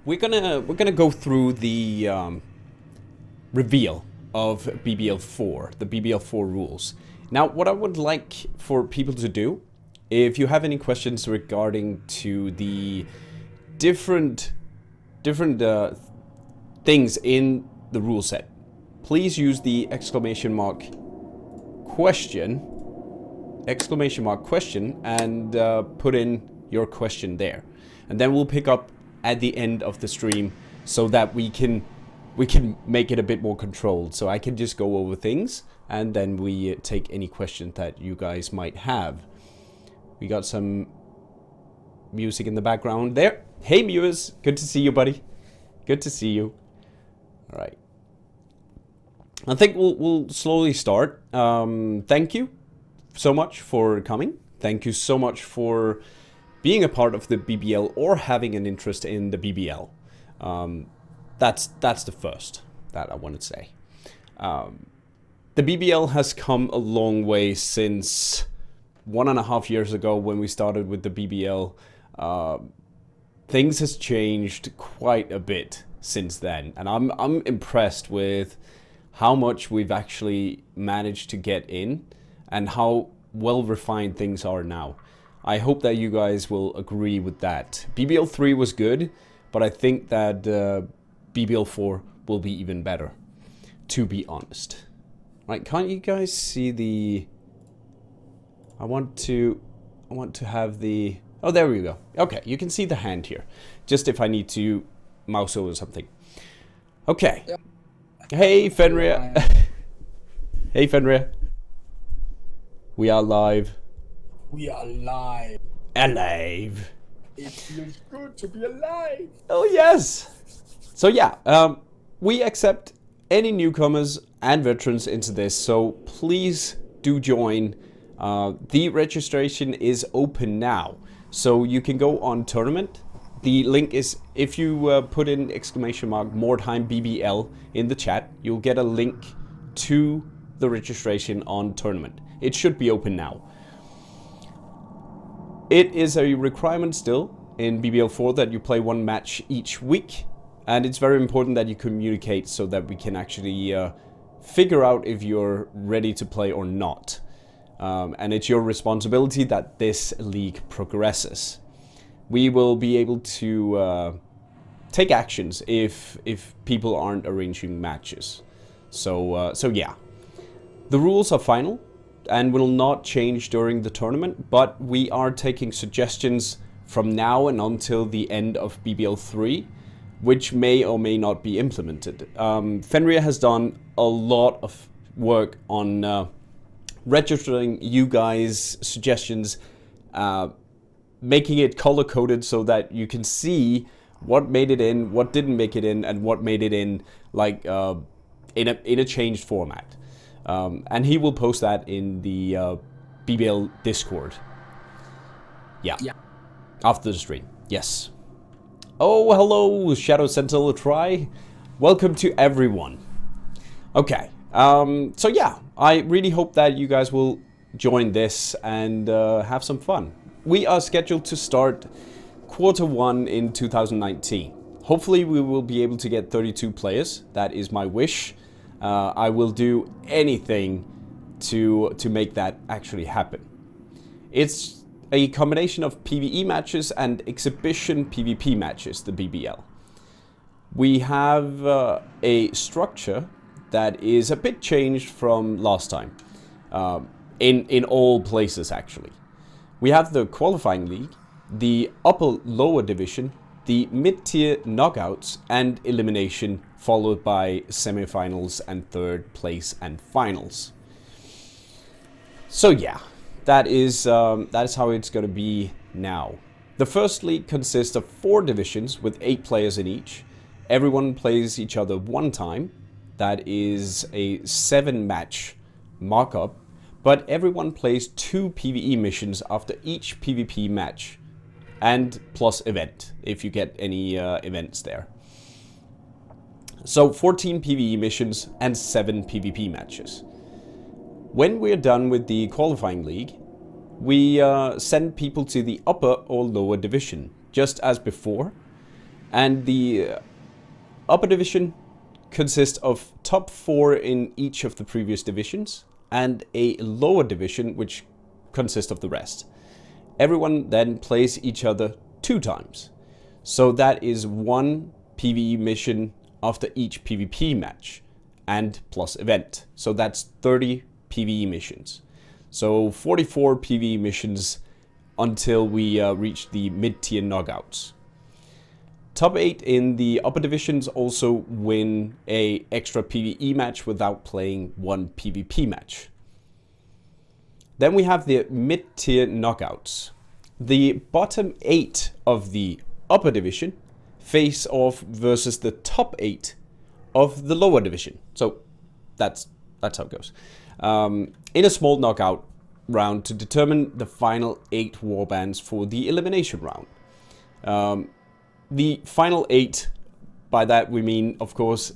we're gonna go through the reveal of BBL4, the BBL4 rules. Now, what I would like for people to do, if you have any questions regarding to the different things in the rule set, please use the exclamation mark question, and put in your question there, and then we'll pick up at the end of the stream so that we can make it a bit more controlled. So I can just go over things and then we take any questions that you guys might have. We got some music in the background there. Hey Muse, good to see you, buddy. Good to see you. All right. I think we'll slowly start. Thank you so much for coming. Thank you so much for being a part of the BBL or having an interest in the BBL. That's the first that I want to say. The BBL has come a long way since 1.5 years ago when we started with the BBL. Things has changed quite a bit since then, and I'm impressed with how much we've actually managed to get in and how well refined things are now. I hope that you guys will agree with that. BBL3 was good, but I think that BBL4 will be even better, to be honest. Right, can't you guys see the... I want to have the... Oh, there we go. Okay, you can see the hand here. Just if I need to mouse over something. Okay. Yep. Hey, Fenrir. Hey, Fenrir. We are live. We are live. Alive. It feels good to be alive. Oh, yes. So, yeah, we accept any newcomers and veterans into this, so please do join. The registration is open now, so you can go on tournament. The link is, if you put in exclamation mark Mordheim BBL in the chat, you'll get a link to the registration on tournament. It should be open now. It is a requirement still in BBL4 that you play 1 match each week, and it's very important that you communicate so that we can actually figure out if you're ready to play or not. And it's your responsibility that this league progresses. We will be able to take actions if people aren't arranging matches. So yeah, the rules are final and will not change during the tournament, but we are taking suggestions from now and until the end of BBL3, which may or may not be implemented. Fenrir has done a lot of work on registering you guys' suggestions, making it color-coded so that you can see what made it in, what didn't make it in, and what made it in, like in a changed format. And he will post that in the BBL Discord. Yeah. After the stream. Yes. Oh, hello, Shadow Sentinel Try. Welcome to everyone. Okay. So yeah, I really hope that you guys will join this and have some fun. We are scheduled to start Q1 in 2019. Hopefully we will be able to get 32 players. That is my wish. I will do anything to make that actually happen. It's a combination of PvE matches and exhibition PvP matches, the BBL. We have a structure that is a bit changed from last time, in all places actually. We have the qualifying league, the upper-lower division, the mid-tier knockouts and elimination, followed by semifinals and third place and finals. So yeah, that is how it's going to be now. The first league consists of 4 divisions with 8 players in each. Everyone plays each other 1 time. That is a 7-match markup, but everyone plays 2 PvE missions after each PvP match, and plus event, if you get any events there. So 14 PvE missions and 7 PvP matches. When we're done with the qualifying league, we send people to the upper or lower division, just as before. And the upper division consists of top 4 in each of the previous divisions and a lower division which consists of the rest. Everyone then plays each other 2 times. So that is 1 PvE mission after each PvP match and plus event. So that's 30 PvE missions. So 44 PvE missions until we reach the mid-tier knockouts. Top 8 in the upper divisions also win a extra PvE match without playing 1 PvP match. Then we have the mid-tier knockouts. The bottom 8 of the upper division face off versus the top 8 of the lower division. So that's how it goes. In a small knockout round to determine the final 8 warbands for the elimination round. The final 8, by that we mean, of course,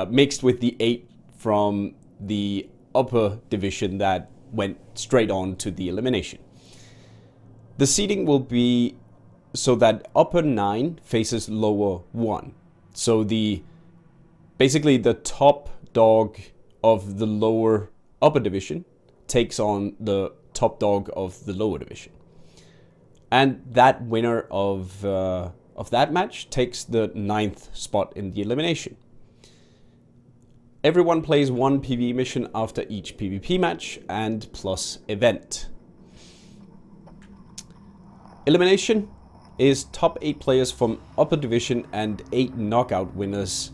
mixed with the 8 from the upper division that went straight on to the elimination. The seeding will be so that upper 9 faces lower 1. So basically the top dog of the lower upper division takes on the top dog of the lower division. And that winner of that match takes the 9th spot in the elimination. Everyone plays 1 PvE mission after each PvP match and plus event. Elimination is top 8 players from upper division and 8 knockout winners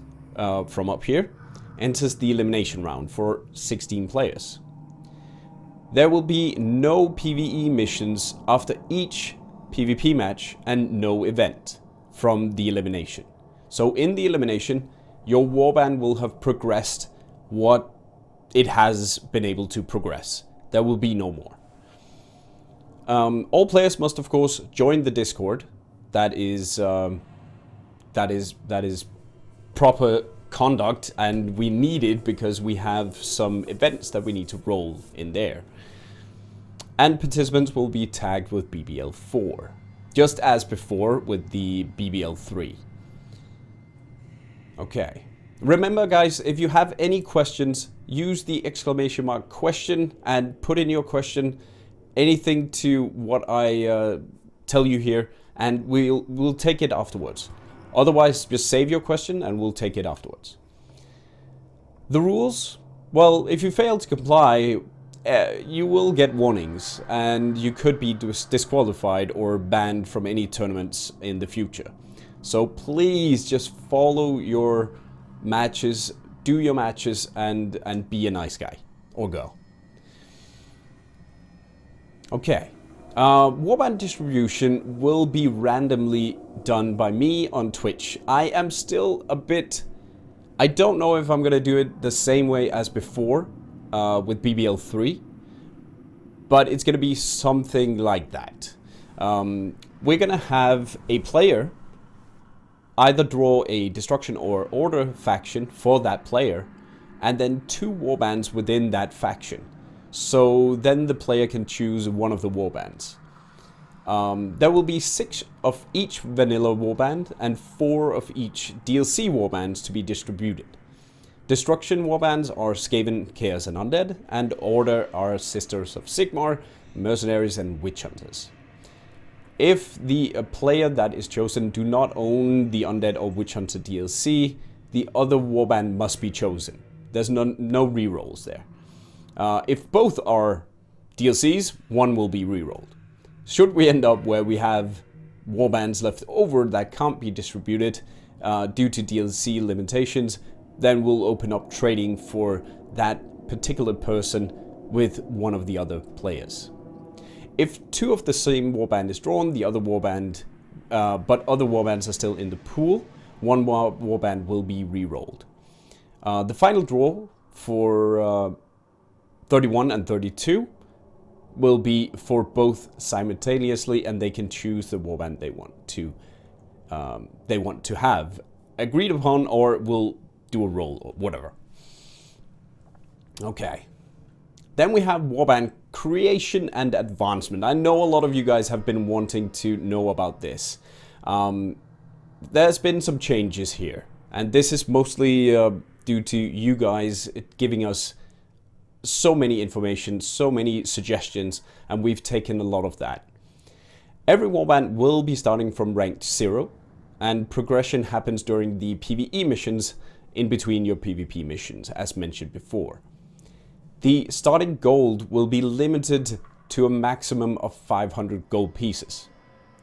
from up here enters the elimination round for 16 players. There will be no PvE missions after each PvP match and no event from the elimination. So in the elimination, your warband will have progressed what it has been able to progress. There will be no more. All players must, of course, join the Discord. That is proper conduct, and we need it because we have some events that we need to roll in there. And participants will be tagged with BBL4, just as before with the BBL3. Okay. Remember, guys, if you have any questions, use the ! question and put in your question, anything to what I tell you here, and we'll take it afterwards. Otherwise, just save your question and we'll take it afterwards. The rules? Well, if you fail to comply, you will get warnings and you could be disqualified or banned from any tournaments in the future. So please just follow your matches, do your matches, and be a nice guy or girl. Okay. Warband distribution will be randomly done by me on Twitch. I am still a bit... I don't know if I'm going to do it the same way as before with BBL3. But it's going to be something like that. We're going to have a player either draw a destruction or order faction for that player, and then 2 warbands within that faction. So then the player can choose one of the warbands. There will be 6 of each vanilla warband and 4 of each DLC warbands to be distributed. Destruction warbands are Skaven, Chaos and Undead, and Order are Sisters of Sigmar, Mercenaries and Witch Hunters. If the player that is chosen do not own the Undead or Witch Hunter DLC, the other warband must be chosen. There's no rerolls there. If both are DLCs, one will be rerolled. Should we end up where we have warbands left over that can't be distributed due to DLC limitations, then we'll open up trading for that particular person with one of the other players. If 2 of the same warband is drawn, the other warband, but other warbands are still in the pool, one warband will be re-rolled. The final draw for 31 and 32 will be for both simultaneously, and they can choose the warband they want to have agreed upon, or will do a roll or whatever. Okay. Then we have warband creation and advancement. I know a lot of you guys have been wanting to know about this. there's been some changes here, and this is mostly due to you guys giving us so many information, so many suggestions, and we've taken a lot of that. Every warband will be starting from ranked 0, and progression happens during the PvE missions in between your PvP missions, as mentioned before. The starting gold will be limited to a maximum of 500 gold pieces.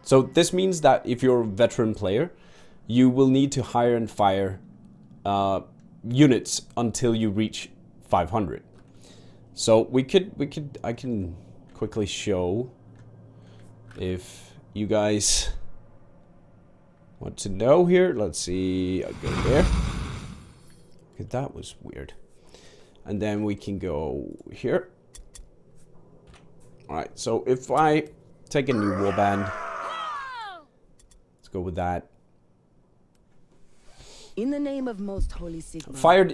So this means that if you're a veteran player, you will need to hire and fire units until you reach 500. So I can quickly show if you guys want to know here. Let's see, I'll go there. Okay, that was weird. And then we can go here. Alright, so if I take a new warband, let's go with that. In the name of most holy Sigma, Fired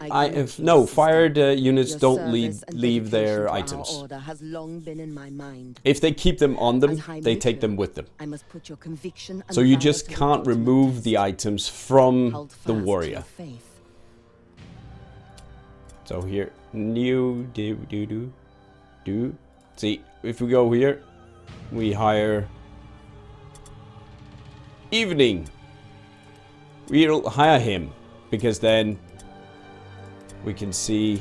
units don't leave their items. Order has long been in my mind. If they keep them on them, they take them with them. I must put your conviction and So you valor just to the can't ultimate remove test. the items from Hold the fast to warrior. your faith. So here, new do. See, if we go here, we hire evening. We'll hire him because then we can see.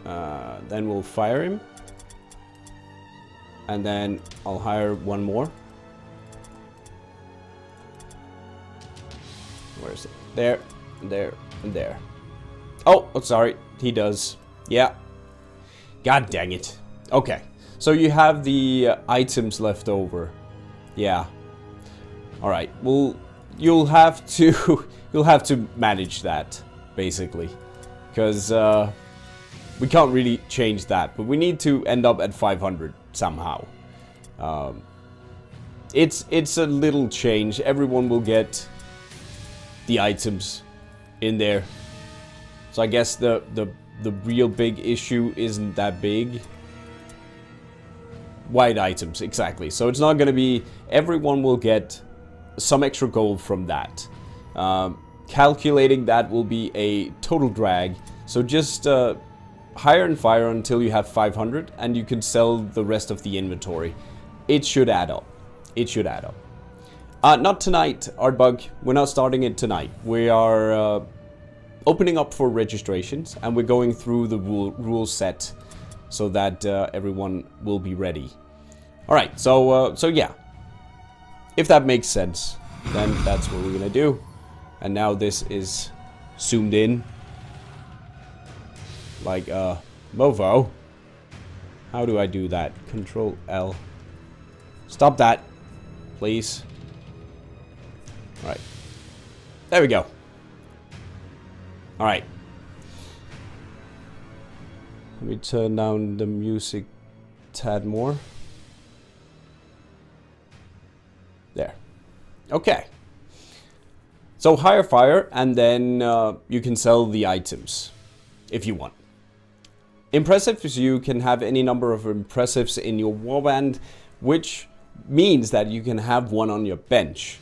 Then we'll fire him, and then I'll hire one more. Where is it? There, there, and there. Oh, sorry. He does. Yeah. God dang it. Okay. So you have the items left over. Yeah. All right. Well, you'll have to manage that basically, because we can't really change that, but we need to end up at 500 somehow. It's a little change. Everyone will get the items in there. So I guess the real big issue isn't that big. White items, exactly. So it's not going to be... Everyone will get some extra gold from that. Calculating that will be a total drag. So just hire and fire until you have 500 and you can sell the rest of the inventory. It should add up. It should add up. Not tonight, Artbug. We're not starting it tonight. We are... opening up for registrations, and we're going through the rule set so that everyone will be ready. All right, so yeah, if that makes sense, then that's what we're gonna do. And now this is zoomed in like Movo. How do I do that? Control L. Stop that, please. All right, there we go. Alright. Let me turn down the music a tad more. There. Okay. So hire fire, and then you can sell the items if you want. Impressives, you can have any number of impressives in your warband, which means that you can have one on your bench,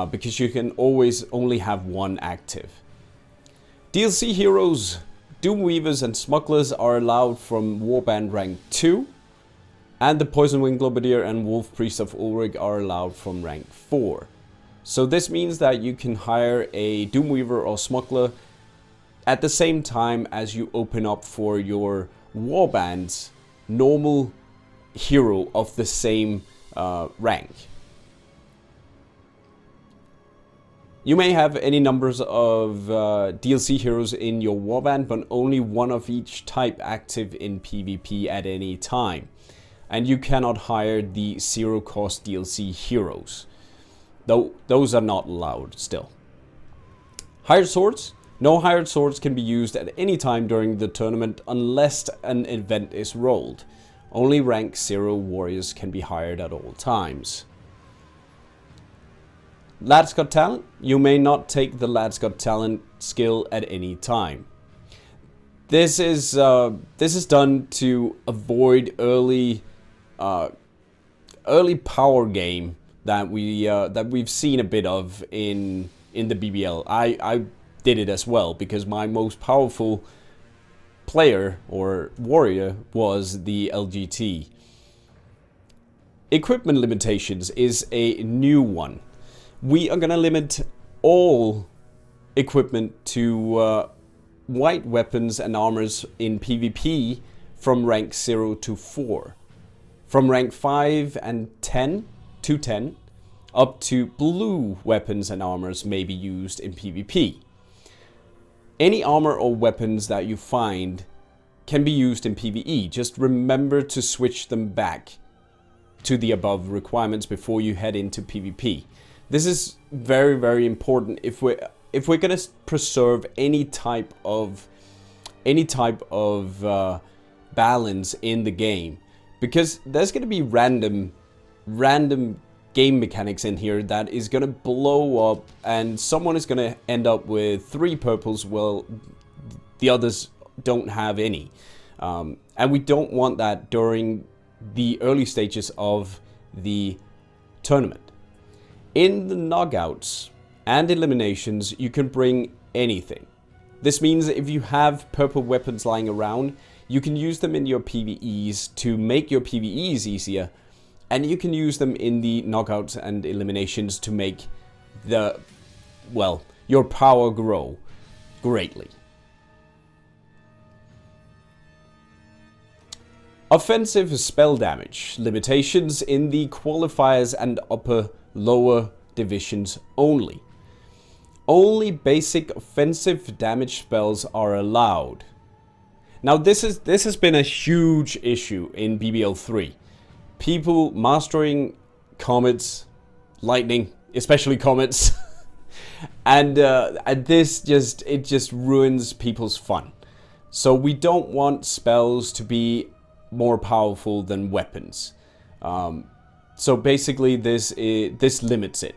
because you can always only have one active. DLC heroes, Doom Weavers and Smugglers are allowed from Warband rank 2, and the Poison Wing Globadier and Wolf Priest of Ulrich are allowed from rank 4. So this means that you can hire a Doom Weaver or Smuggler at the same time as you open up for your Warband's normal hero of the same rank. You may have any numbers of DLC heroes in your warband, but only one of each type active in PvP at any time. And you cannot hire the zero cost DLC heroes. Though those are not allowed still. Hired swords. No hired swords can be used at any time during the tournament unless an event is rolled. Only rank 0 warriors can be hired at all times. Lads Got Talent. You may not take the Lads Got Talent skill at any time. This is done to avoid early power game that we've seen a bit of in in the BBL. I did it as well because my most powerful player or warrior was the LGT. Equipment limitations is a new one. We are gonna limit all equipment to white weapons and armors in PvP from rank 0 to 4. From rank 5 and 10 to 10, up to blue weapons and armors may be used in PvP. Any armor or weapons that you find can be used in PvE. Just remember to switch them back to the above requirements before you head into PvP. This is very, very important if we're gonna preserve any type of balance in the game, because there's gonna be random game mechanics in here that is gonna blow up, and someone is gonna end up with 3 purples while the others don't have any, and we don't want that during the early stages of the tournament. In the knockouts and eliminations, you can bring anything. This means that if you have purple weapons lying around, you can use them in your PvEs to make your PvEs easier, and you can use them in the knockouts and eliminations to make your power grow greatly. Offensive spell damage limitations in the qualifiers and lower divisions only. Only basic offensive damage spells are allowed. Now this has been a huge issue in BBL3. People mastering comets, lightning, especially comets, and this just ruins people's fun. So we don't want spells to be more powerful than weapons. So basically this limits it.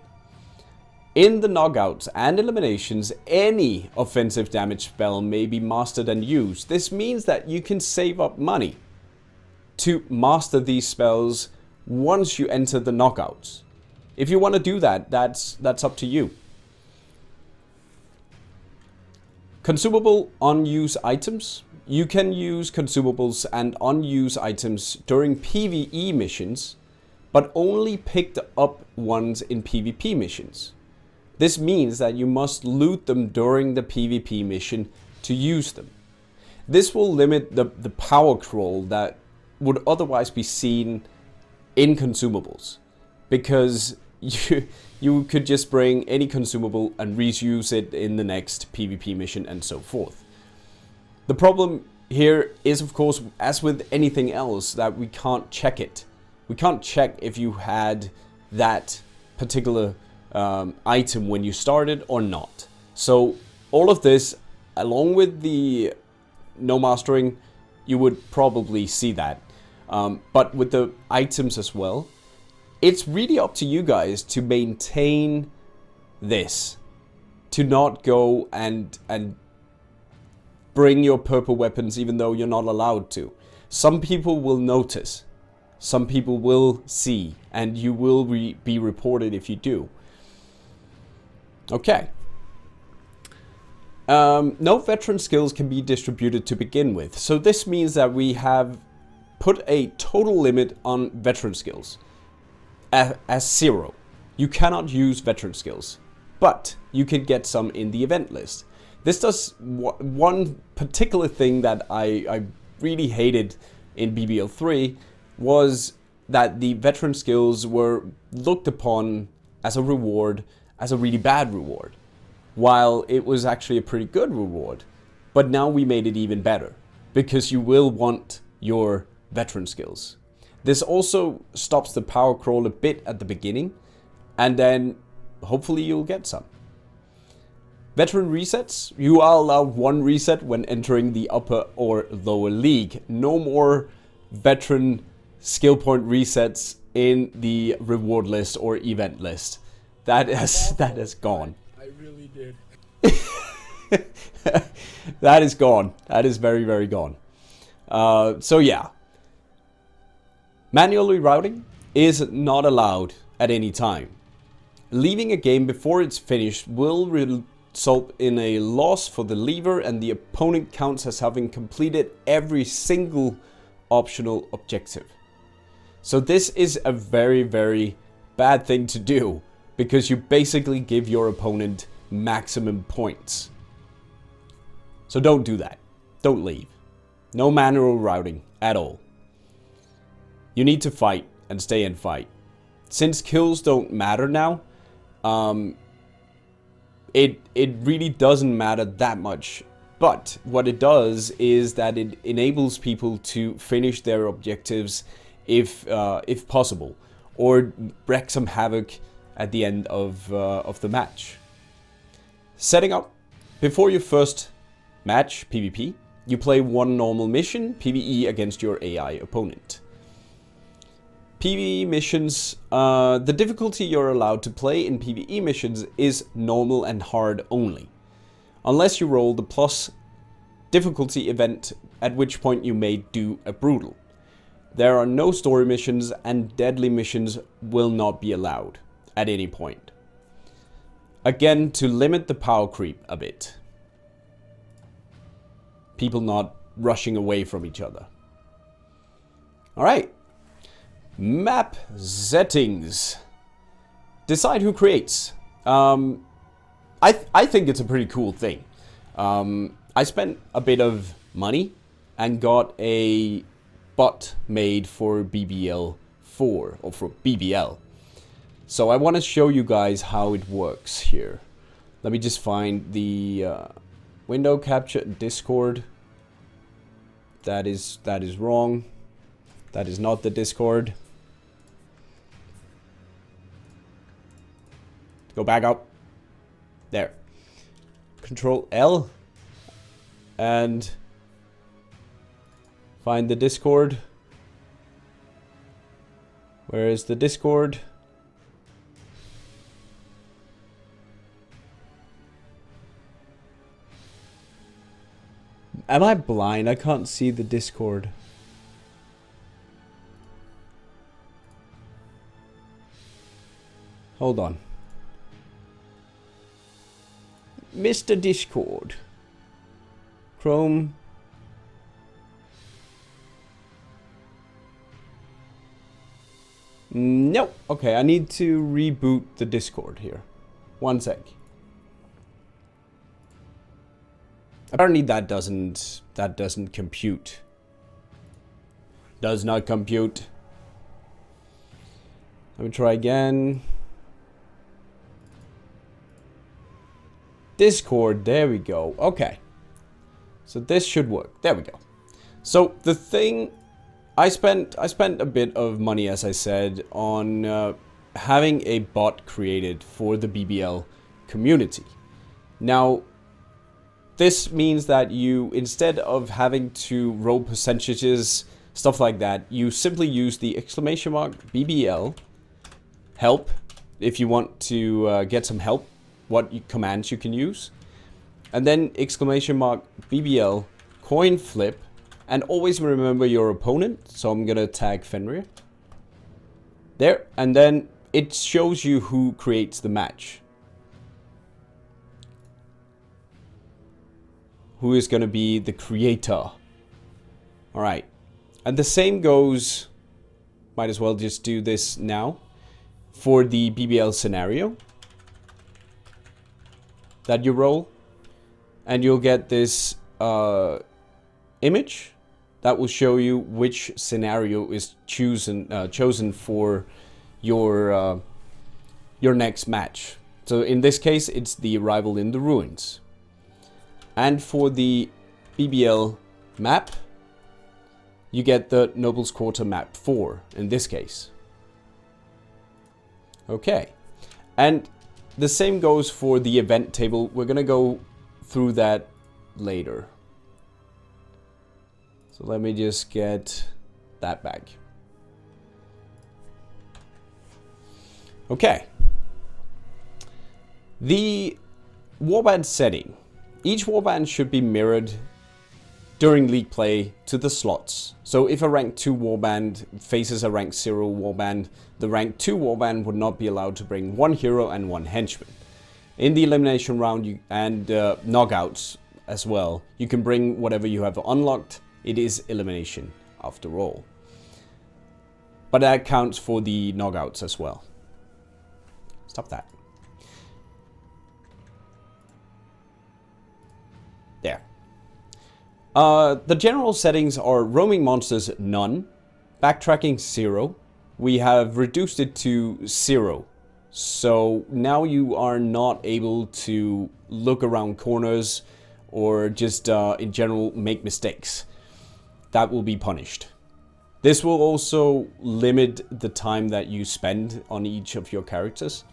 In the knockouts and eliminations, any offensive damage spell may be mastered and used. This means that you can save up money to master these spells once you enter the knockouts. If you want to do that, that's up to you. Consumable unused items. You can use consumables and unused items during PvE missions, but only picked up ones in PvP missions. This means that you must loot them during the PvP mission to use them. This will limit the power crawl that would otherwise be seen in consumables, because you could just bring any consumable and reuse it in the next PvP mission and so forth. The problem here is, of course, as with anything else, that we can't check it. We can't check if you had that particular item when you started or not. So all of this, along with the no mastering, you would probably see that. But with the items as well, it's really up to you guys to maintain this, to not go and bring your purple weapons even though you're not allowed to. Some people will notice, some people will see, and you will be reported if you do. Okay. No veteran skills can be distributed to begin with. So this means that we have put a total limit on veteran skills as 0. You cannot use veteran skills, but you can get some in the event list. This does one particular thing that I really hated in BBL3 was that the veteran skills were looked upon as a reward, as a really bad reward, while it was actually a pretty good reward. But now we made it even better, because you will want your veteran skills. This also stops the power crawl a bit at the beginning, and then hopefully you'll get some. Veteran resets. You are allowed 1 reset when entering the upper or lower league. No more veteran skill point resets in the reward list or event list. That has gone. I really did. That is gone. That is very, very gone. So yeah. Manual rerouting is not allowed at any time. Leaving a game before it's finished will result in a loss for the leaver, and the opponent counts as having completed every single optional objective. So this is a very, very bad thing to do, because you basically give your opponent maximum points. So don't do that. Don't leave. No manual routing at all. You need to fight and stay and fight. Since kills don't matter now, it really doesn't matter that much. But what it does is that it enables people to finish their objectives if possible, or wreak some havoc at the end of the match. Setting up. Before your first match, PvP, you play one normal mission, PvE, against your AI opponent. PvE missions, the difficulty you're allowed to play in PvE missions is normal and hard only, unless you roll the plus difficulty event, at which point you may do a brutal. There are no story missions, and deadly missions will not be allowed at any point. Again, to limit the power creep a bit. People not rushing away from each other. Alright. Map settings. Decide who creates. I think it's a pretty cool thing. I spent a bit of money and got a bot made for BBL4, or for BBL. So I want to show you guys how it works here. Let me just find the window capture Discord. That is wrong. That is not the Discord. Go back up. There. Control L. And find the Discord. Where is the Discord? Am I blind? I can't see the Discord. Hold on. Mr. Discord. Chrome. Nope. Okay, I need to reboot the Discord here. One sec. Apparently that doesn't compute. Does not compute. Let me try again. Discord, there we go. Okay. So this should work. There we go. So the thing, I spent a bit of money, as I said, on having a bot created for the BBL community. Now, this means that you, instead of having to roll percentages, stuff like that, you simply use the exclamation mark BBL help if you want to get some help, what commands you can use. And then exclamation mark BBL coin flip, and always remember your opponent. So I'm gonna tag Fenrir. There, and then it shows you who creates the match. Who is gonna be the creator. Alright. And the same goes, might as well just do this now, for the BBL scenario that you roll. And you'll get this image that will show you which scenario is chosen for your next match. So in this case, it's the Arrival in the Ruins. And for the BBL map, you get the Nobles Quarter map 4 in this case. Okay. And the same goes for the event table. We're gonna go through that later. So let me just get that back. Okay. The warband setting. Each warband should be mirrored during league play to the slots. So if a rank 2 warband faces a rank 0 warband, the rank 2 warband would not be allowed to bring 1 hero and 1 henchman. In the elimination round and knockouts as well, you can bring whatever you have unlocked. It is elimination after all. But that counts for the knockouts as well. Stop that. There. The general settings are roaming monsters none, backtracking 0. We have reduced it to 0. So now you are not able to look around corners or just in general make mistakes. That will be punished. This will also limit the time that you spend on each of your characters.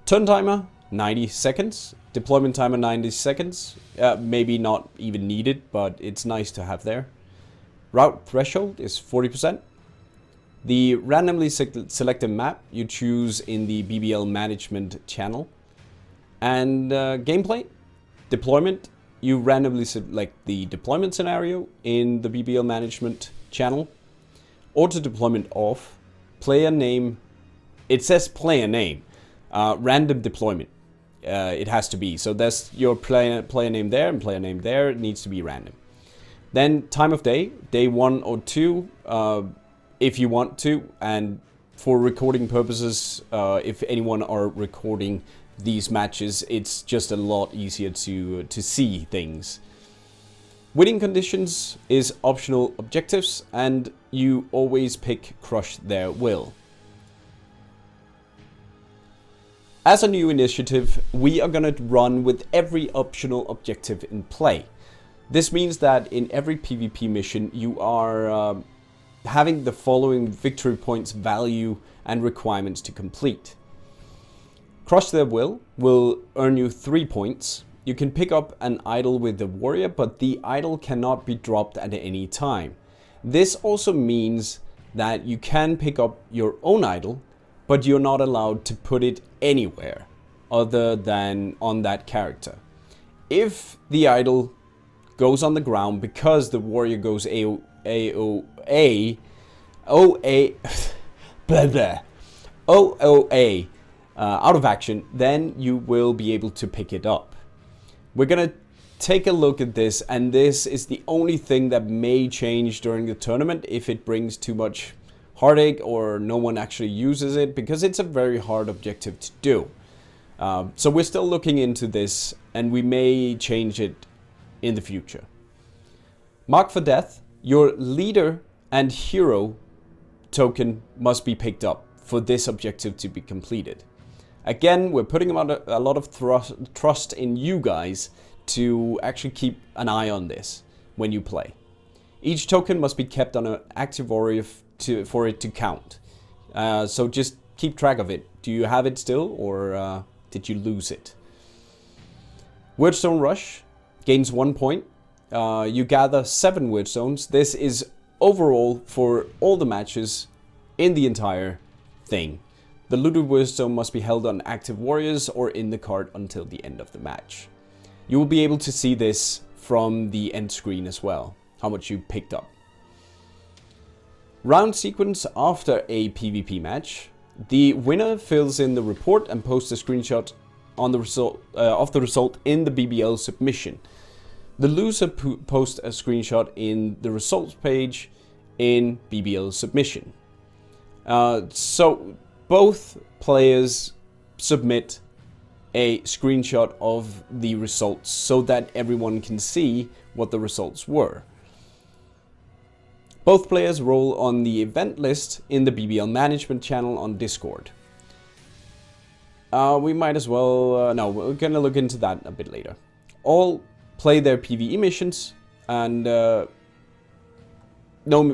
Turn timer 90 seconds. Deployment timer 90 seconds. Maybe not even needed, but it's nice to have there. Route threshold is 40%. The randomly selected map you choose in the BBL management channel. And gameplay, deployment, you randomly select the deployment scenario in the BBL management channel. Auto deployment off. Player name, it says player name. Random deployment. It has to be. So there's your player name there and player name there. It needs to be random. Then time of day, day 1 or 2, if you want to. And for recording purposes, if anyone are recording these matches, it's just a lot easier to see things. Winning conditions is optional objectives, and you always pick Crush Their Will. As a new initiative, we are gonna run with every optional objective in play. This means that in every PvP mission, you are having the following victory points value and requirements to complete. Crush Their Will earn you 3 points. You can pick up an idol with the warrior, but the idol cannot be dropped at any time. This also means that you can pick up your own idol, but you're not allowed to put it anywhere other than on that character. If the idol goes on the ground because the warrior goes OOA out of action, then you will be able to pick it up. We're gonna take a look at this, and this is the only thing that may change during the tournament if it brings too much heartache or no one actually uses it, because it's a very hard objective to do. So we're still looking into this, and we may change it in the future. Mark for Death. Your leader and hero token must be picked up for this objective to be completed. Again, we're putting a lot of trust in you guys to actually keep an eye on this when you play. Each token must be kept on an active warrior for it to count. So just keep track of it. Do you have it still, or did you lose it? Wordstone Rush gains 1 point. You gather 7 wordstones. This is overall for all the matches in the entire thing. The looted wordstone must be held on active warriors or in the card until the end of the match. You will be able to see this from the end screen as well, how much you picked up. Round sequence after a PvP match. The winner fills in the report and posts a screenshot on the result of the result in the BBL submission. The loser posts a screenshot in the results page in BBL submission. So both players submit a screenshot of the results so that everyone can see what the results were. Both players roll on the event list in the BBL management channel on Discord. We might as well... no, we're gonna look into that a bit later. All play their PvE missions, and no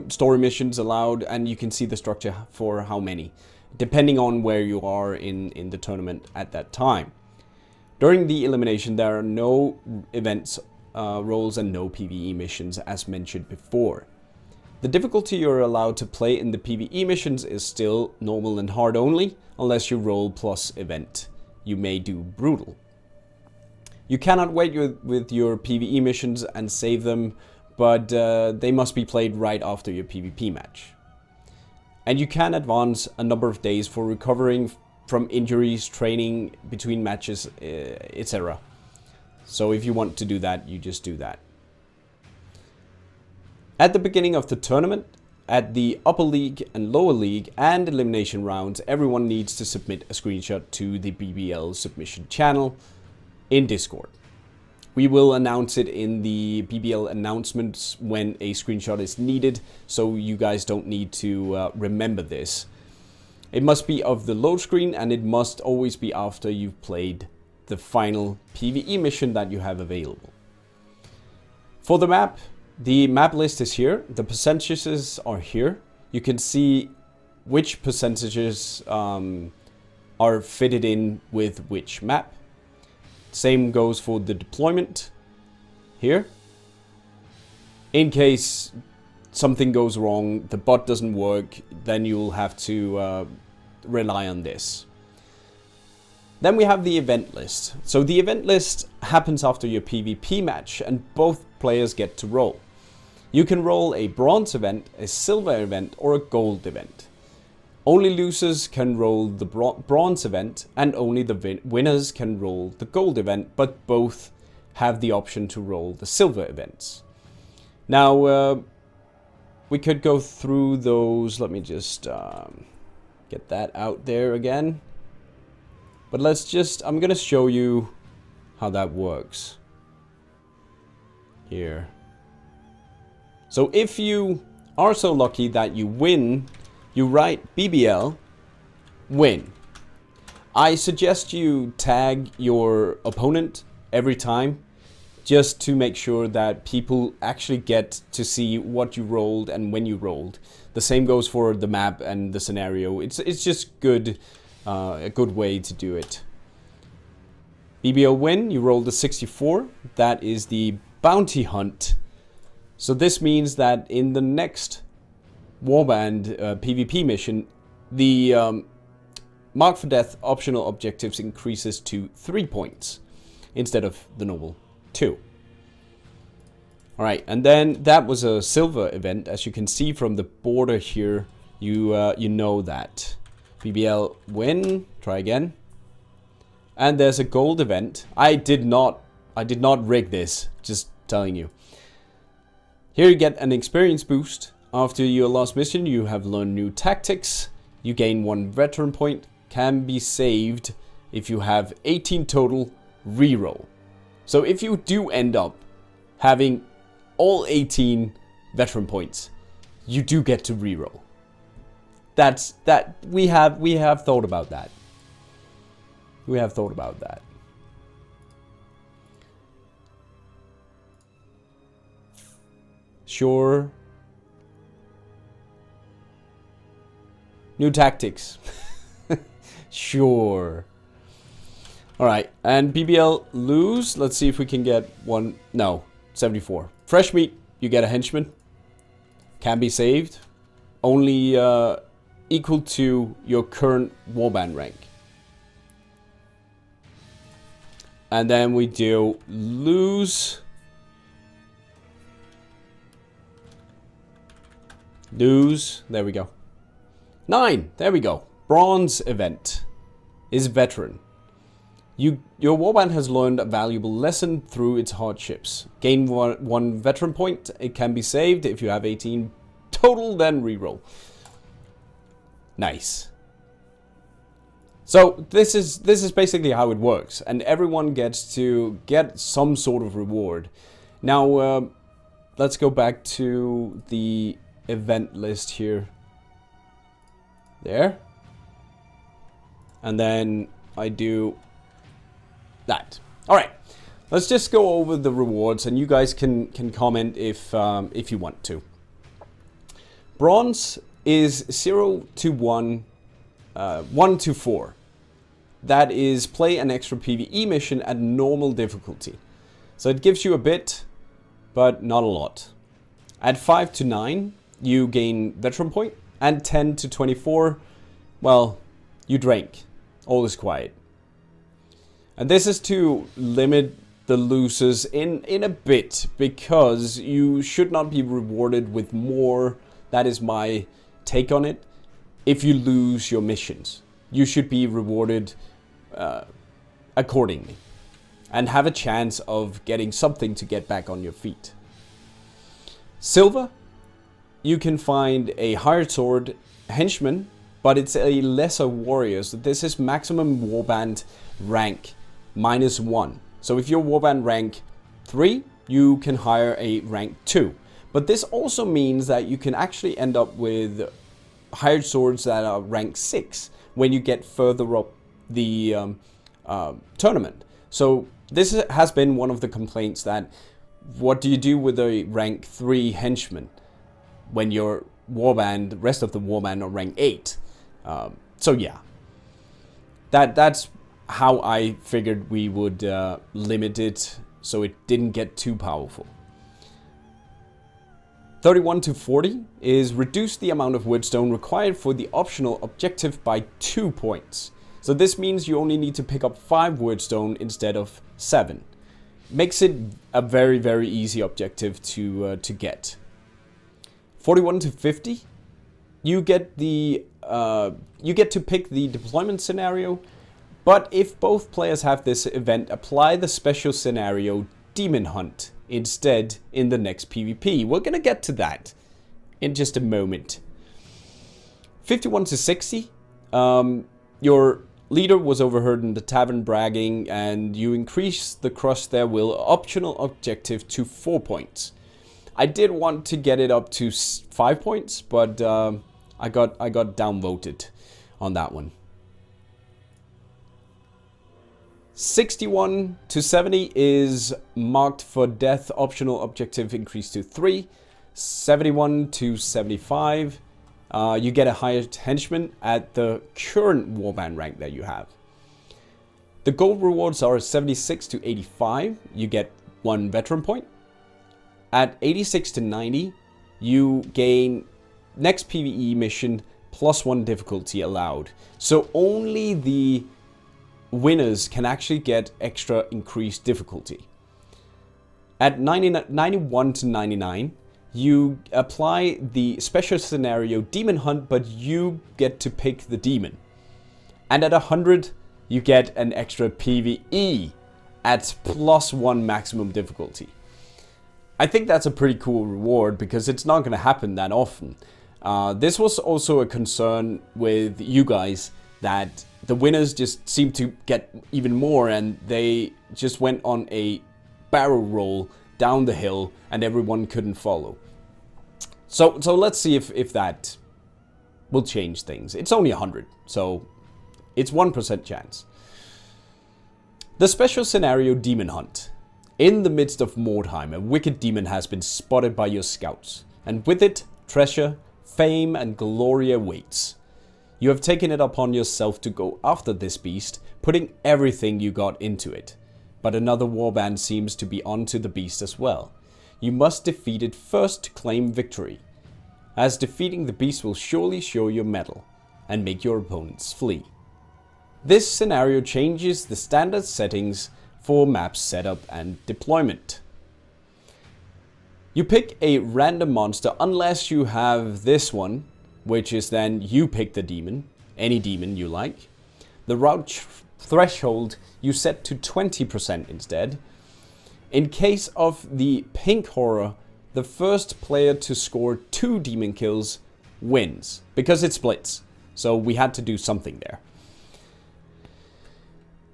story missions allowed, and you can see the structure for how many, depending on where you are in the tournament at that time. During the elimination, there are no events roles and no PvE missions as mentioned before. The difficulty you're allowed to play in the PvE missions is still normal and hard only, unless you roll plus event. You may do brutal. You cannot wait with your PvE missions and save them, but they must be played right after your PvP match. And you can advance a number of days for recovering from injuries, training between matches, etc. So if you want to do that, you just do that. At the beginning of the tournament, at the upper league and lower league and elimination rounds, everyone needs to submit a screenshot to the BBL submission channel in Discord. We will announce it in the BBL announcements when a screenshot is needed, so you guys don't need to remember this. It must be of the load screen, and it must always be after you've played the final PvE mission that you have available. For the map list is here. The percentages are here. You can see which percentages are fitted in with which map. Same goes for the deployment here. In case something goes wrong, the bot doesn't work, then you'll have to rely on this. Then we have the event list. So the event list happens after your PvP match and both players get to roll. You can roll a bronze event, a silver event, or a gold event. Only losers can roll the bronze event, and only the winners can roll the gold event, but both have the option to roll the silver events. Now, we could go through those. Let me just get that out there again. But I'm going to show you how that works here. So if you are so lucky that you win, you write BBL win. I suggest you tag your opponent every time, just to make sure that people actually get to see what you rolled and when you rolled. The same goes for the map and the scenario. It's just good, a good way to do it. BBL win, you rolled a 64. That is the bounty hunt. So this means that in the next Warband PvP mission, the Mark for Death optional objectives increases to 3 points instead of the normal 2. Alright, and then that was a silver event. As you can see from the border here, you know that. BBL win, try again. And there's a gold event. I did not rig this, just telling you. Here you get an experience boost. After your last mission, you have learned new tactics. You gain 1 veteran point. Can be saved if you have 18 total reroll. So if you do end up having all 18 veteran points, you do get to reroll. We have thought about that. We have thought about that. Sure. New tactics. Sure. Alright, and BBL lose. Let's see if we can get one. No, 74. Fresh meat, you get a henchman. Can be saved. Only equal to your current warband rank. And then we do lose. Lose. There we go. 9. There we go. Bronze event is veteran. Your warband has learned a valuable lesson through its hardships. Gain one veteran point. It can be saved if you have 18 total, then reroll. Nice. So this is basically how it works, and everyone gets to get some sort of reward. Now let's go back to the event list here. There. And then I do that. Alright. Let's just go over the rewards, and you guys can comment if you want to. Bronze is 0 to 1, 1 to 4. That is play an extra PvE mission at normal difficulty. So it gives you a bit, but not a lot. At 5 to 9, you gain veteran point. And 10 to 24, well, you drink. All is quiet. And this is to limit the losers in a bit, because you should not be rewarded with more. That is my take on it. If you lose your missions, you should be rewarded accordingly and have a chance of getting something to get back on your feet. Silver, you can find a hired sword henchman, but it's a lesser warrior. So this is maximum warband rank -1. So if you're warband rank 3, you can hire a rank 2. But this also means that you can actually end up with hired swords that are rank 6 when you get further up the tournament. So this has been one of the complaints, that what do you do with a rank 3 henchman when your warband, the rest of the warband are rank 8? So yeah, that's how I figured we would limit it so it didn't get too powerful. 31 to 40 is reduce the amount of woodstone required for the optional objective by 2 points. So this means you only need to pick up 5 woodstone instead of 7. Makes it a very, very easy objective to get. 41 to 50, you get to pick the deployment scenario, but if both players have this event, apply the special scenario Demon Hunt instead in the next PvP. We're gonna get to that in just a moment. 51 to 60, your leader was overheard in the tavern bragging, and you increase the crush their will optional objective to 4 points. I did want to get it up to 5 points, but I got downvoted on that one. 61 to 70 is marked for death optional objective increased to 3. 71 to 75, you get a higher henchman at the current warband rank that you have. The gold rewards are 76 to 85, you get 1 veteran point. At 86 to 90, you gain next PvE mission +1 difficulty allowed. So only the winners can actually get extra increased difficulty. At 91 to 99, you apply the special scenario Demon Hunt, but you get to pick the demon. And at 100, you get an extra PvE at +1 maximum difficulty. I think that's a pretty cool reward, because it's not going to happen that often. This was also a concern with you guys, that the winners just seem to get even more, and they just went on a barrel roll down the hill and everyone couldn't follow. So let's see if that will change things. It's only 100, so it's 1% chance. The special scenario Demon Hunt. In the midst of Mordheim, a wicked demon has been spotted by your scouts, and with it, treasure, fame and glory awaits. You have taken it upon yourself to go after this beast, putting everything you got into it. But another warband seems to be onto the beast as well. You must defeat it first to claim victory, as defeating the beast will surely show your mettle and make your opponents flee. This scenario changes the standard settings for map setup and deployment. You pick a random monster unless you have this one, which is then you pick the demon, any demon you like. The route threshold you set to 20% instead. In case of the pink horror, the first player to score 2 demon kills wins, because it splits. So we had to do something there.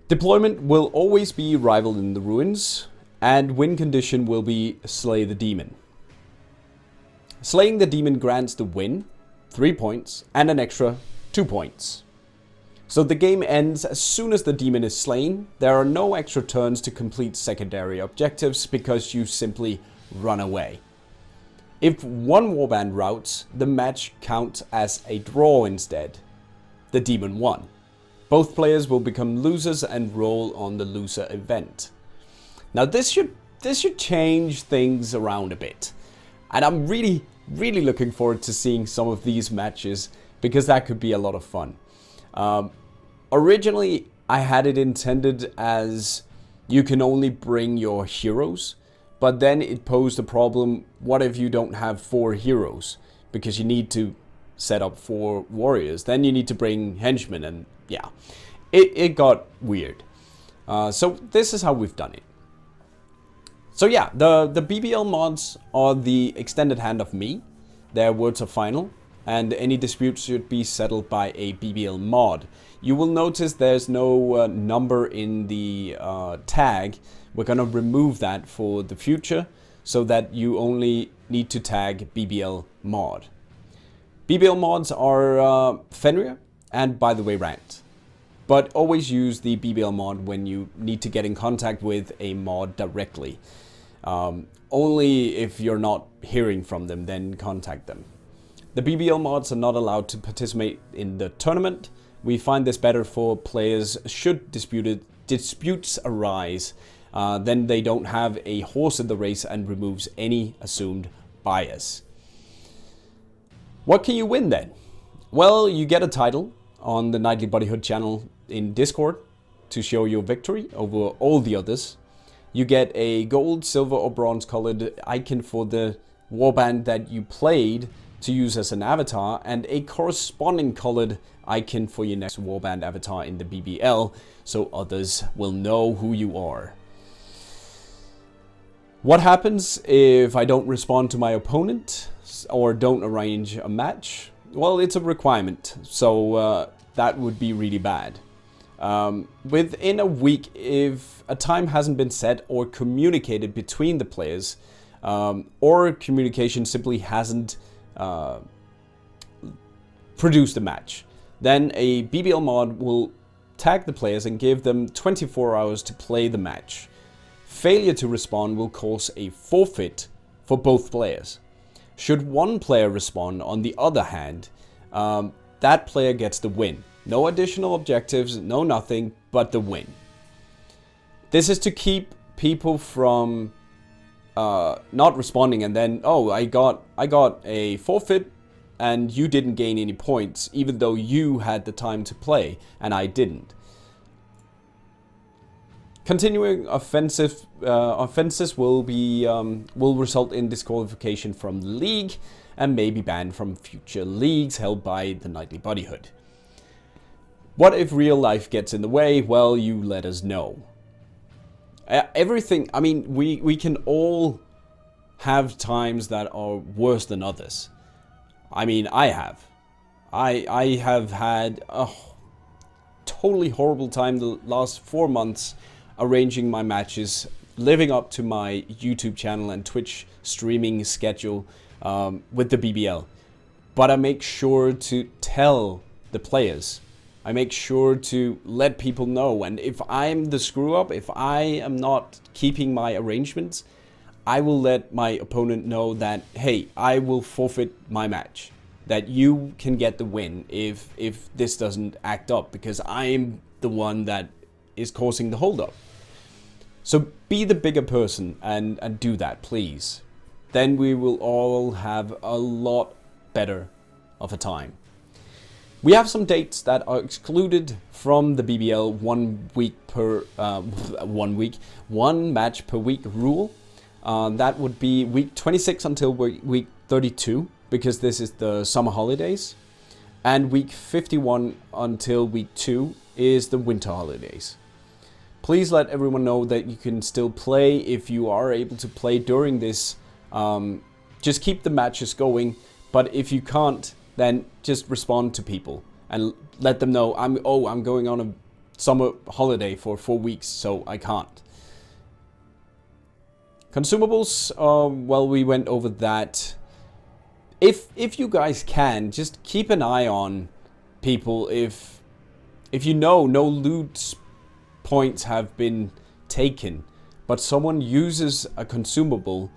Deployment will always be rival in the ruins, and win condition will be slay the demon. Slaying the demon grants the win, 3 points, and an extra 2 points. So the game ends as soon as the demon is slain. There are no extra turns to complete secondary objectives, because you simply run away. If one warband routs, the match counts as a draw instead. The demon won. Both players will become losers and roll on the loser event. Now this should change things around a bit. And I'm really looking forward to seeing some of these matches, because that could be a lot of fun. Originally, I had it intended as you can only bring your heroes. But then it posed a problem, what if you don't have 4 heroes? Because you need to set up 4 warriors. Then you need to bring henchmen, and yeah, it got weird. So this is how we've done it. So yeah, the BBL mods are the extended hand of me. Their words are final, and any disputes should be settled by a BBL mod. You will notice there's no number in the tag. We're gonna remove that for the future so that you only need to tag BBL mod. BBL mods are Fenrir and, by the way, Rant. But always use the BBL mod when you need to get in contact with a mod directly. Only if you're not hearing from them, then contact them. The BBL mods are not allowed to participate in the tournament. We find this better for players should disputes arise. Then they don't have a horse in the race and removes any assumed bias. What can you win then? Well, you get a title on the Nightly Bodyhood channel in Discord to show your victory over all the others. You get a gold, silver or bronze colored icon for the warband that you played to use as an avatar, and a corresponding colored icon for your next warband avatar in the BBL, so others will know who you are. What happens if I don't respond to my opponent or don't arrange a match? Well, it's a requirement, so that would be really bad. Within a week, if a time hasn't been set or communicated between the players, or communication simply hasn't produced a match, then a BBL mod will tag the players and give them 24 hours to play the match. Failure to respond will cause a forfeit for both players. Should one player respond, on the other hand, that player gets the win. No additional objectives, no nothing, but the win. This is to keep people from not responding and then, oh, I got a forfeit and you didn't gain any points, even though you had the time to play and I didn't. Continuing offenses will result in disqualification from the league and may be banned from future leagues held by the Nightly Bodyhood. What if real life gets in the way? Well, you let us know. Everything, I mean, we can all have times that are worse than others. I mean, I have had a totally horrible time the last 4 months arranging my matches, living up to my YouTube channel and Twitch streaming schedule with the BBL. But I make sure to tell the players. I make sure to let people know, and if I'm the screw up, if I am not keeping my arrangements, I will let my opponent know that, hey, I will forfeit my match, that you can get the win if this doesn't act up, because I'm the one that is causing the holdup. So be the bigger person and do that, please. Then we will all have a lot better of a time. We have some dates that are excluded from the BBL one match per week rule. That would be week 26 until week 32, because this is the summer holidays. And week 51 until week 2 is the winter holidays. Please let everyone know that you can still play if you are able to play during this. Just keep the matches going, but if you can't, then just respond to people and let them know, I'm going on a summer holiday for 4 weeks, so I can't. Consumables, well, we went over that. If you guys can, just keep an eye on people. If you know no loot points have been taken, but someone uses a consumable,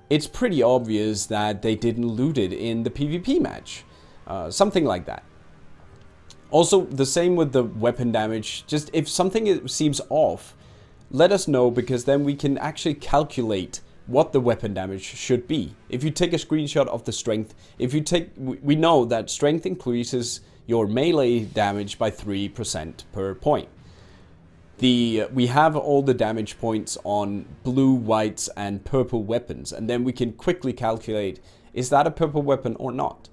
it's pretty obvious that they didn't loot it in the PvP match. Something like that. Also, the same with the weapon damage. Just if something seems off, let us know, because then we can actually calculate what the weapon damage should be. If you take a screenshot of the strength, we know that strength increases your melee damage by 3% per point. we have all the damage points on blue, whites, and purple weapons, and then we can quickly calculate, is that a purple weapon or not?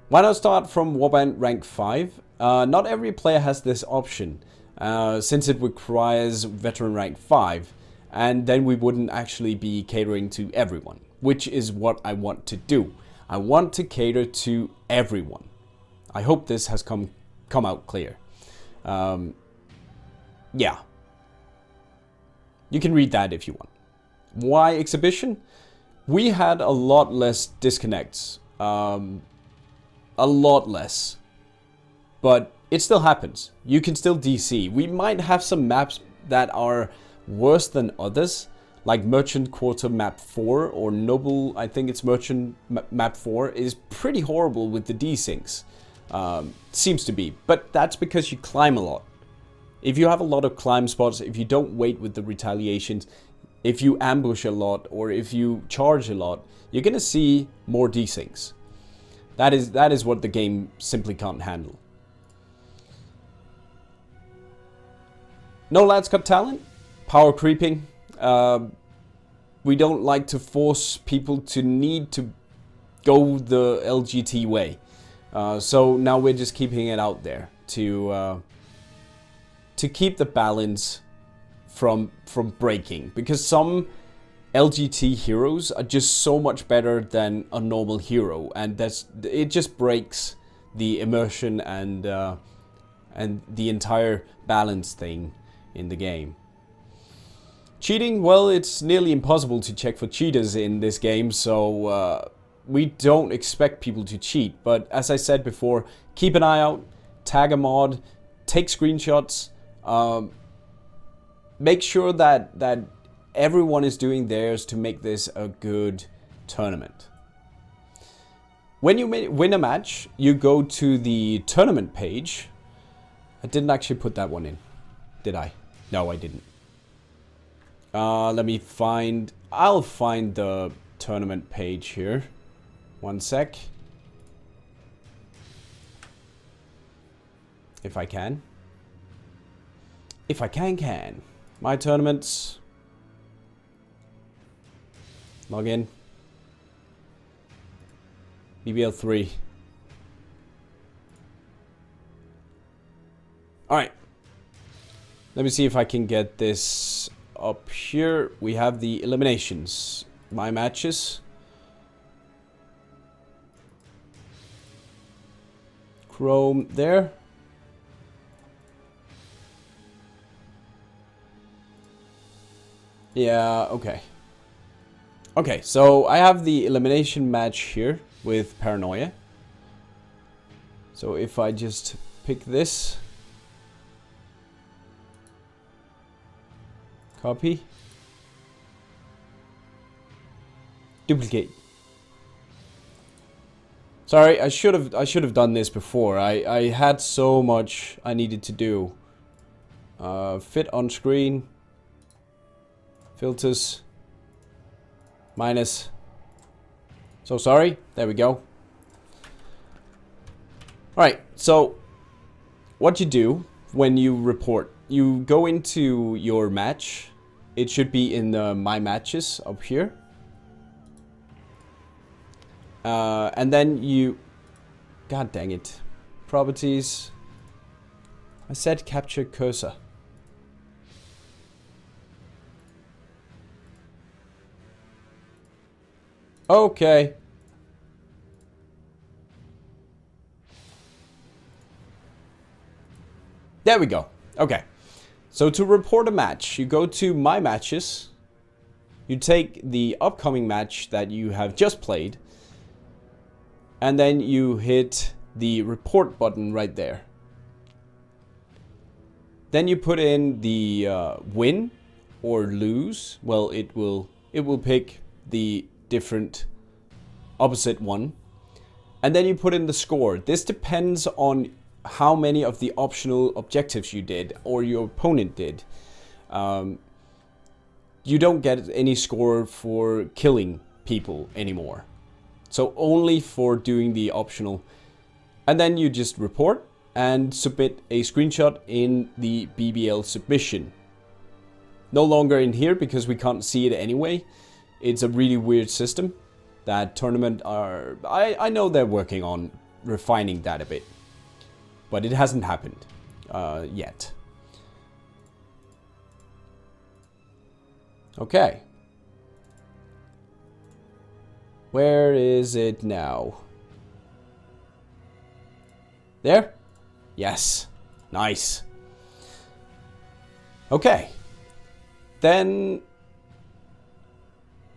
Why not start from Warband rank 5? Not every player has this option, since it requires veteran rank 5, and then we wouldn't actually be catering to everyone, which is what I want to do. I want to cater to everyone. I hope this has come out clear. Yeah. You can read that if you want. Why exhibition? We had a lot less disconnects. A lot less. But it still happens. You can still DC. We might have some maps that are worse than others, like Merchant Quarter Map 4 or Noble, I think it's Merchant Map 4, is pretty horrible with the desyncs. Seems to be. But that's because you climb a lot. If you have a lot of climb spots, if you don't wait with the retaliations, if you ambush a lot, or if you charge a lot, you're gonna see more desyncs. That is what the game simply can't handle. No Lads Got Talent, power creeping. We don't like to force people to need to go the LGT way. So now we're just keeping it out there to keep the balance from breaking, because some LGT heroes are just so much better than a normal hero, and it just breaks the immersion and the entire balance thing in the game. Cheating, well, it's nearly impossible to check for cheaters in this game, so we don't expect people to cheat. But as I said before, keep an eye out, tag a mod, take screenshots, make sure that everyone is doing theirs to make this a good tournament. When you win a match, you go to the tournament page. I didn't actually put that one in, did I? No, I didn't. Let me find... I'll find the tournament page here. One sec. If I can. If I can. My tournaments. Log in. BBL3. Alright. Let me see if I can get this up here. We have the eliminations. My matches. Chrome there. Yeah, okay. Okay, so I have the elimination match here with Paranoia. So if I just pick this. Copy. Duplicate. Sorry, I should have done this before. I had so much I needed to do. Fit on screen. Filters. Minus. So sorry. There we go. Alright, so what you do when you report, you go into your match. It should be in the My Matches up here. And then you... God dang it. Properties. I said capture cursor. Okay. There we go. Okay. So to report a match, you go to My Matches. You take the upcoming match that you have just played. And then you hit the report button right there. Then you put in the win or lose. Well, it will pick the different opposite one. And then you put in the score. This depends on how many of the optional objectives you did or your opponent did. You don't get any score for killing people anymore. So only for doing the optional. And then you just report. and submit a screenshot in the BBL submission. No longer in here because we can't see it anyway. It's a really weird system that Tournament are... I know they're working on refining that a bit, but it hasn't happened yet. Okay. Where is it now? There? Yes. Nice. Okay. Then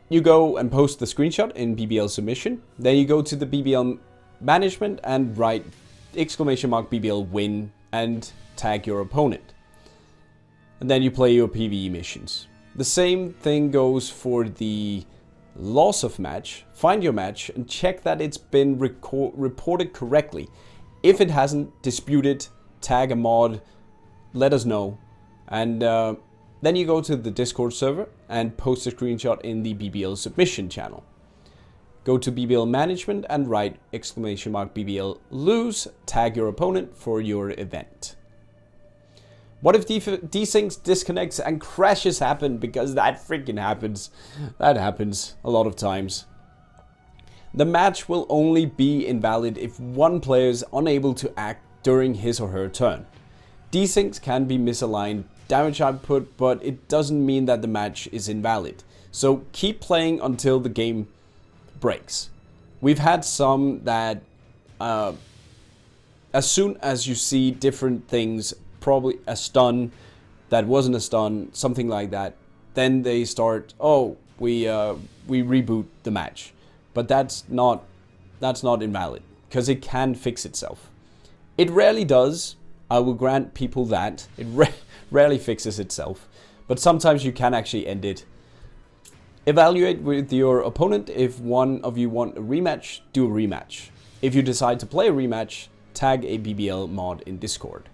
you go and post the screenshot in BBL submission. Then you go to the BBL management and write !BBL win and tag your opponent. And then you play your PvE missions. The same thing goes for the loss of match. Find your match and check that it's been reported correctly. If it hasn't, dispute it, tag a mod, let us know. And then you go to the Discord server and post a screenshot in the BBL submission channel. Go to BBL management and write !BBL lose, tag your opponent for your event. What if desyncs, disconnects and crashes happen? Because that freaking happens. That happens a lot of times. The match will only be invalid if one player is unable to act during his or her turn. Desyncs can be misaligned damage output, but it doesn't mean that the match is invalid. So keep playing until the game breaks. We've had some that as soon as you see different things, probably a stun that wasn't a stun, something like that, then they start, oh, we reboot the match. But that's not invalid, because it can fix itself. It rarely does. I will grant people that. It rarely fixes itself. But sometimes you can actually end it. Evaluate with your opponent. If one of you want a rematch, do a rematch. If you decide to play a rematch, tag a BBL mod in Discord.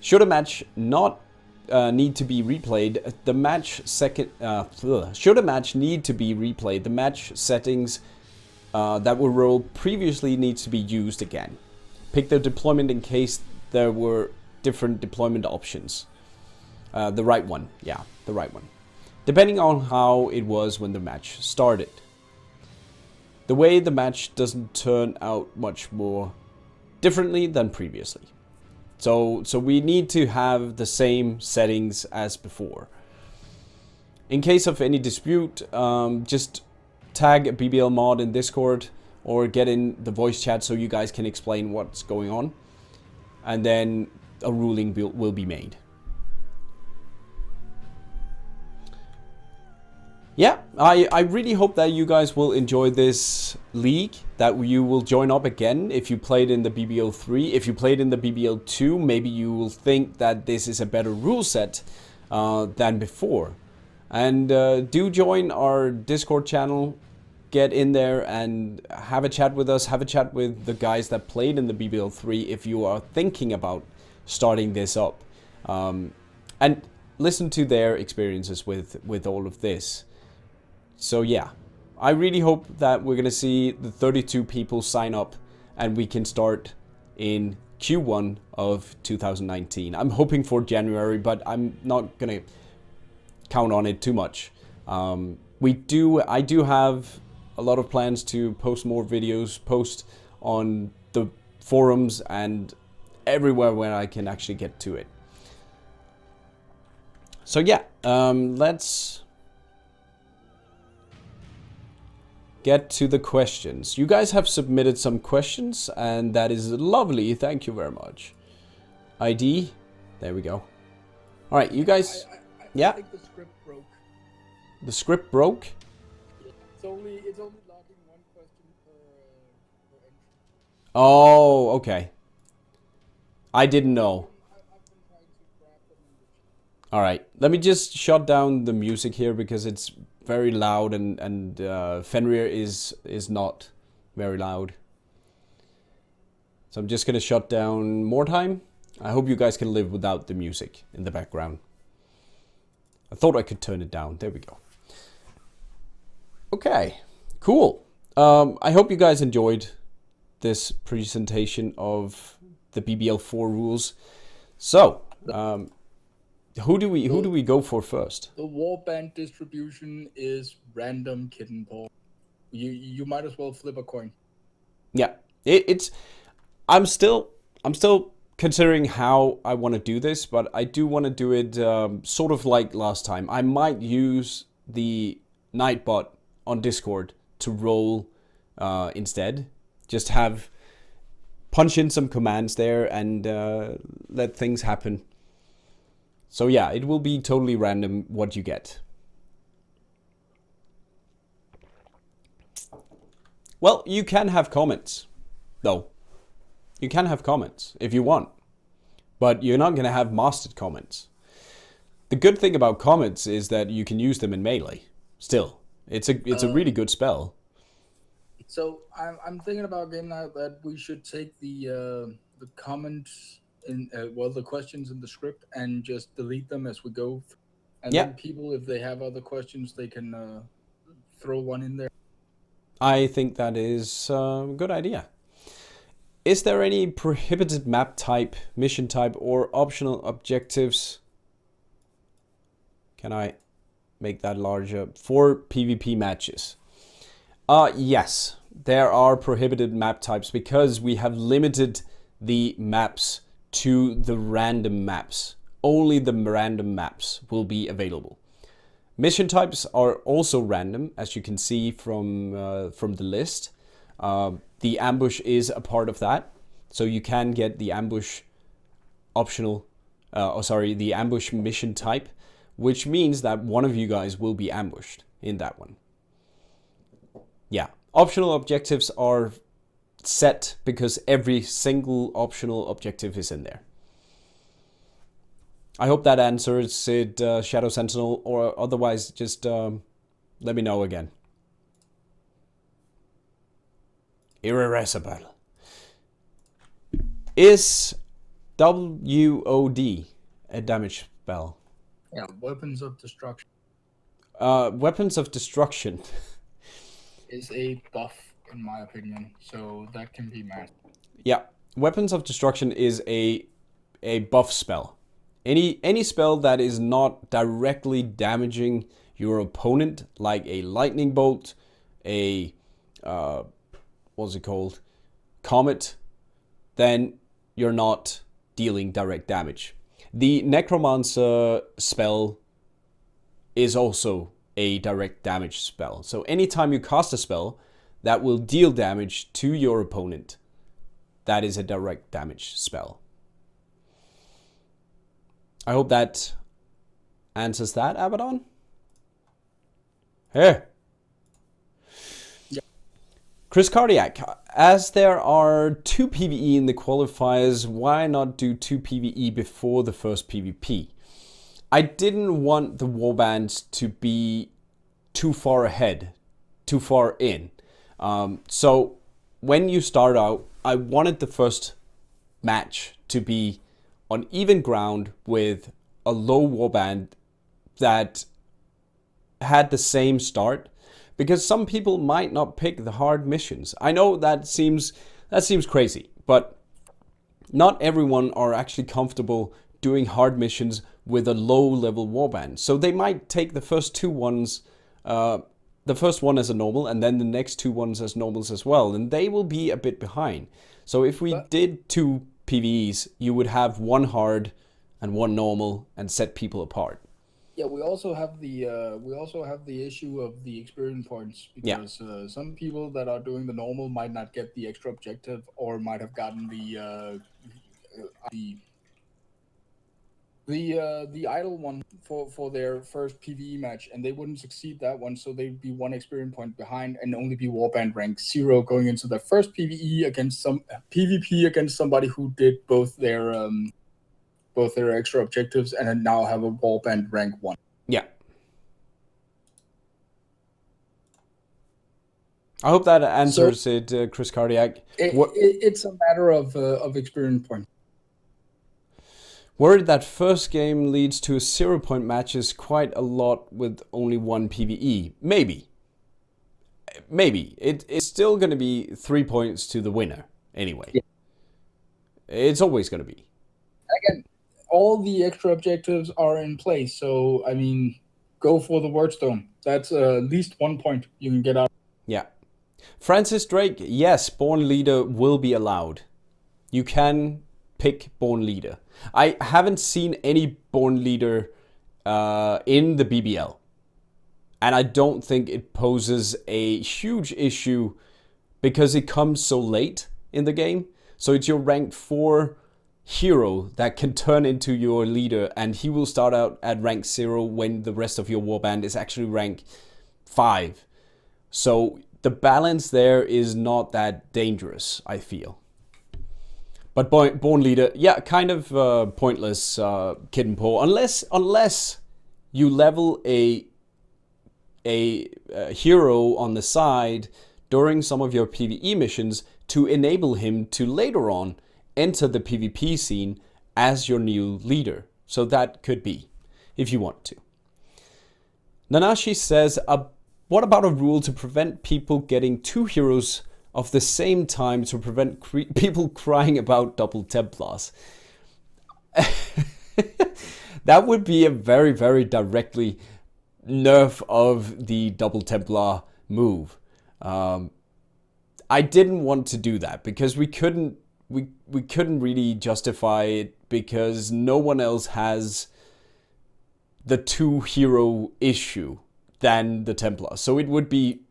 Should a match not need to be replayed, the match should a match need to be replayed, the match settings that were rolled previously needs to be used again. Pick the deployment in case there were different deployment options. The right one, yeah, the right one. Depending on how it was when the match started. The way the match doesn't turn out much more differently than previously. So we need to have the same settings as before. In case of any dispute, just tag a BBL mod in Discord or get in the voice chat so you guys can explain what's going on. And then a ruling will be made. Yeah, I really hope that you guys will enjoy this league, that you will join up again if you played in the BBL3. If you played in the BBL2, maybe you will think that this is a better rule set than before. And do join our Discord channel, get in there and have a chat with us, have a chat with the guys that played in the BBL3 if you are thinking about starting this up. And listen to their experiences with all of this. So yeah, I really hope that we're going to see the 32 people sign up and we can start in Q1 of 2019. I'm hoping for January, but I'm not going to count on it too much. I do have a lot of plans to post more videos, post on the forums and everywhere where I can actually get to it. So yeah, let's get to the questions. You guys have submitted some questions and that is lovely. Thank you very much. ID, there we go. All right, you guys. Yeah. I think the script broke. The script broke. It's only logging one question per entry. Oh, okay. I didn't know. I've been trying to grab them in the chat. All right, let me just shut down the music here because it's very loud and Fenrir is not very loud. So I'm just gonna shut down Mordheim. I hope you guys can live without the music in the background. I thought I could turn it down. There we go. Okay, cool. I hope you guys enjoyed this presentation of the BBL4 rules. So, who do we go for first? The warband distribution is random kitten poll. You might as well flip a coin. Yeah, it's. I'm still considering how I want to do this, but I do want to do it sort of like last time. I might use the Nightbot on Discord to roll instead. Just have punch in some commands there and let things happen. So yeah, it will be totally random what you get. Well, you can have comments, though. You can have comments if you want, but you're not going to have mastered comments. The good thing about comments is that you can use them in melee. Still, it's a really good spell. So I'm thinking about game night that we should take the comments in the questions in the script and just delete them as we go, and then people, if they have other questions, they can throw one in there. I think that is a good idea. Is there any prohibited map type, mission type, or optional objectives? Can I make that larger? For PvP matches. Yes, there are prohibited map types because we have limited the maps to the random maps. Only the random maps will be available. Mission types are also random, as you can see from the list. The ambush is a part of that, so you can get the ambush optional, the ambush mission type, which means that one of you guys will be ambushed in that one. Yeah, optional objectives are set because every single optional objective is in there. I hope that answers it, Shadow Sentinel, or otherwise just let me know again. Irreversible. Is WOD a damage spell? Yeah, weapons of destruction. Weapons of destruction is a buff, in my opinion, so that can be mastered. Yeah, weapons of destruction is a buff spell. Any spell that is not directly damaging your opponent, like a lightning bolt, a what's it called, comet, then you're not dealing direct damage. The necromancer spell is also a direct damage spell. So anytime you cast a spell that will deal damage to your opponent, that is a direct damage spell. I hope that answers that, Abaddon. Hey. Yeah. Chris Cardiac, as there are 2 PvE in the qualifiers, why not do 2 PvE before the first PvP? I didn't want the warbands to be too far ahead, too far in. So when you start out, I wanted the first match to be on even ground with a low warband that had the same start, because some people might not pick the hard missions. I know that seems crazy, but not everyone are actually comfortable doing hard missions with a low level warband. So they might take the first 2 ones, the first one as a normal and then the next 2 ones as normals as well, and they will be a bit behind. So if we did 2 PvEs, you would have 1 hard and 1 normal and set people apart. Yeah, we also have the issue of the experience points, because some people that are doing the normal might not get the extra objective, or might have gotten the idle one for their first PvE match, and they wouldn't succeed that one, so they'd be 1 experience point behind and only be warband rank 0 going into their first PvE against some PvP against somebody who did both their extra objectives and now have a warband rank 1. Yeah. I hope that answers it, Chris Cardiac. It's a matter of experience point. Worried that first game leads to 0-point matches quite a lot with only 1 PvE. Maybe. It's still going to be 3 points to the winner anyway. Yeah. It's always going to be. Again, all the extra objectives are in place. So, I mean, go for the wordstone. That's at least 1 point you can get out. Yeah. Francis Drake, yes, Born Leader will be allowed. You can pick Born Leader. I haven't seen any Born Leader in the BBL. And I don't think it poses a huge issue because it comes so late in the game. So it's your rank 4 hero that can turn into your leader, and he will start out at rank 0 when the rest of your warband is actually rank 5. So the balance there is not that dangerous, I feel. But Born Leader, yeah, kind of pointless, Kid Paw, unless you level a hero on the side during some of your PvE missions to enable him to later on enter the PvP scene as your new leader. So that could be, if you want to. Nanashi says, what about a rule to prevent people getting 2 heroes of the same time to prevent people crying about double Templars? That would be a very, very directly nerf of the double Templar move. I didn't want to do that because we couldn't really justify it because no one else has the 2 hero issue than the Templar. So it would be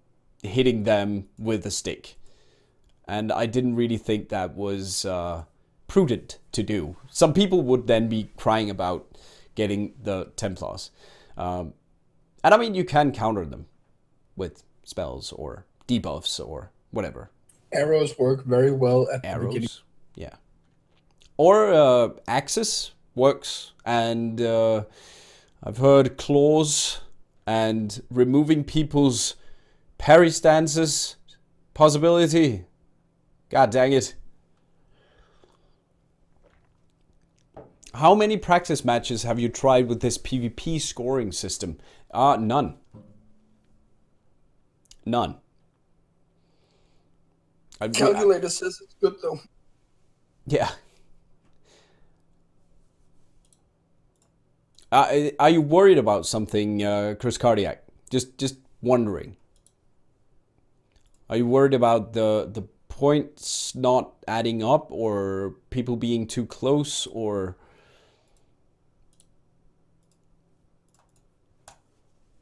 hitting them with a stick. And I didn't really think that was prudent to do. Some people would then be crying about getting the Templars. And I mean, you can counter them with spells or debuffs or whatever. Arrows work very well at the beginning. Yeah. Or Axis works, and I've heard claws and removing people's parry stances possibility. God dang it. How many practice matches have you tried with this PvP scoring system? None. None. Calculator says it's good though. Yeah. Are you worried about something, Chris Cardiac? Just wondering. Are you worried about the points not adding up, or people being too close, or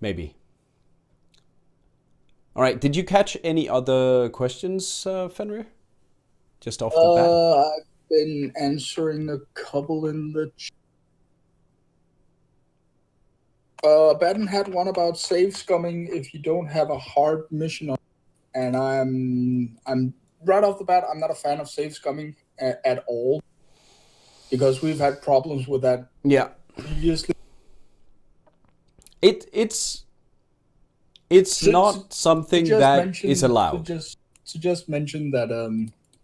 maybe? All right. Did you catch any other questions, Fenrir? Just off the bat. I've been answering a couple in the Baden had one about save scumming if you don't have a hard mission on, and I'm right off the bat, I'm not a fan of save scumming at all because we've had problems with that previously. It's not something that is allowed. To just mention that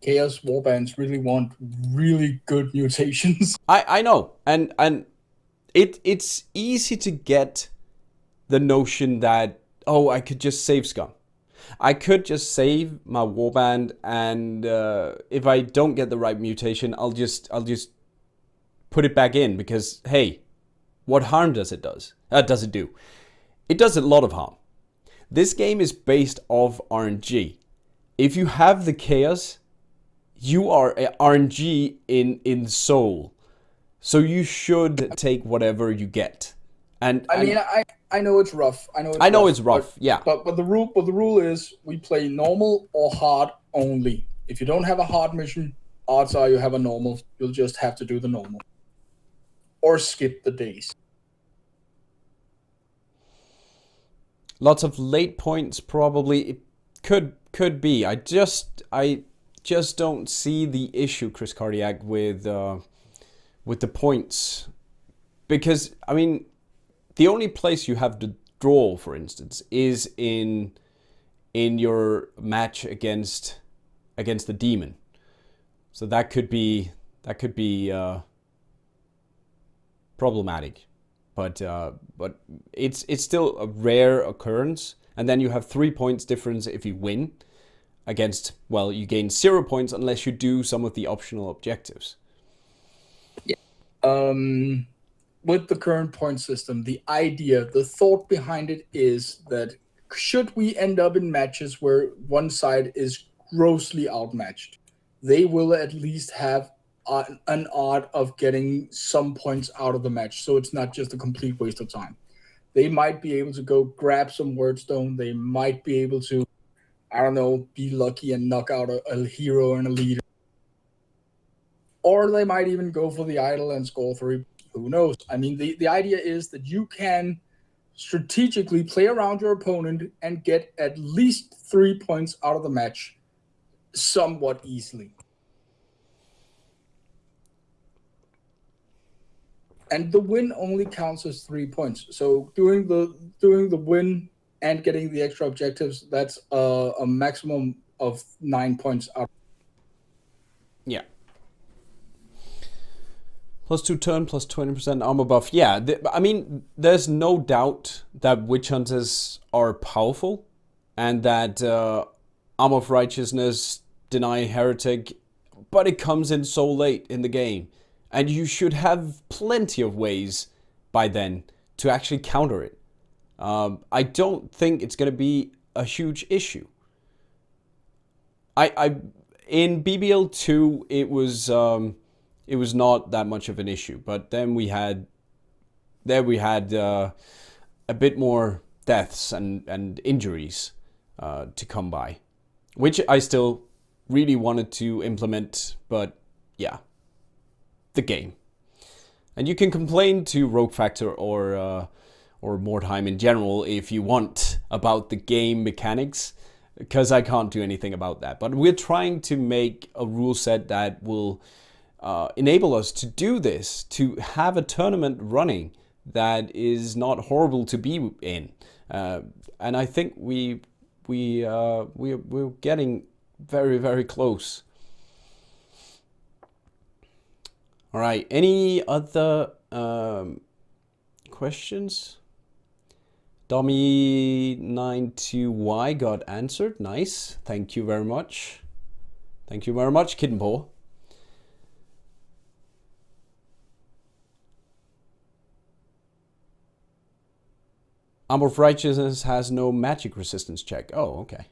Chaos Warbands really want really good mutations. I know, and it's easy to get the notion that, oh, I could just save scum. I could just save my warband, and if I don't get the right mutation, I'll just put it back in because, hey, what harm does it do? It does a lot of harm. This game is based off RNG. If you have the chaos, you are a RNG in soul. So you should take whatever you get. And I mean, I know it's rough. I know it's rough. Yeah. But the rule is we play normal or hard only. If you don't have a hard mission, odds are you have a normal. You'll just have to do the normal. Or skip the days. Lots of late points probably. It could be. I just don't see the issue, Chris Cardiac, with the points, because I mean, the only place you have to draw, for instance, is in your match against the demon. So that could be problematic, but it's still a rare occurrence. And then you have 3 points difference if you win. against, well, you gain 0 points unless you do some of the optional objectives. With the current point system, the idea, the thought behind it is that should we end up in matches where one side is grossly outmatched, they will at least have an art of getting some points out of the match, so it's not just a complete waste of time. They might be able to go grab some wordstone. They might be able to, I don't know, be lucky and knock out a hero and a leader. Or they might even go for the idol and score 3. Who knows? I mean, the idea is that you can strategically play around your opponent and get at least 3 points out of the match somewhat easily. And the win only counts as 3 points. So doing the win and getting the extra objectives, that's a maximum of 9 points out. Yeah. +2 turn, plus 20% armor buff. Yeah, I mean, there's no doubt that witch hunters are powerful, and that armor of righteousness, deny heretic, but it comes in so late in the game. And you should have plenty of ways by then to actually counter it. I don't think it's going to be a huge issue. In BBL2, it was not that much of an issue, but then we had a bit more deaths and injuries to come by, which I still really wanted to implement, but yeah. The game. And you can complain to Rogue Factor or Mordheim in general if you want about the game mechanics, because I can't do anything about that. But we're trying to make a rule set that will enable us to do this, to have a tournament running that is not horrible to be in. And I think we're getting very, very close. All right, any other questions? Dummy92Y got answered. Nice. Thank you very much. Thank you very much, Kiddenpaw. Armor of Righteousness has no magic resistance check. Oh, okay.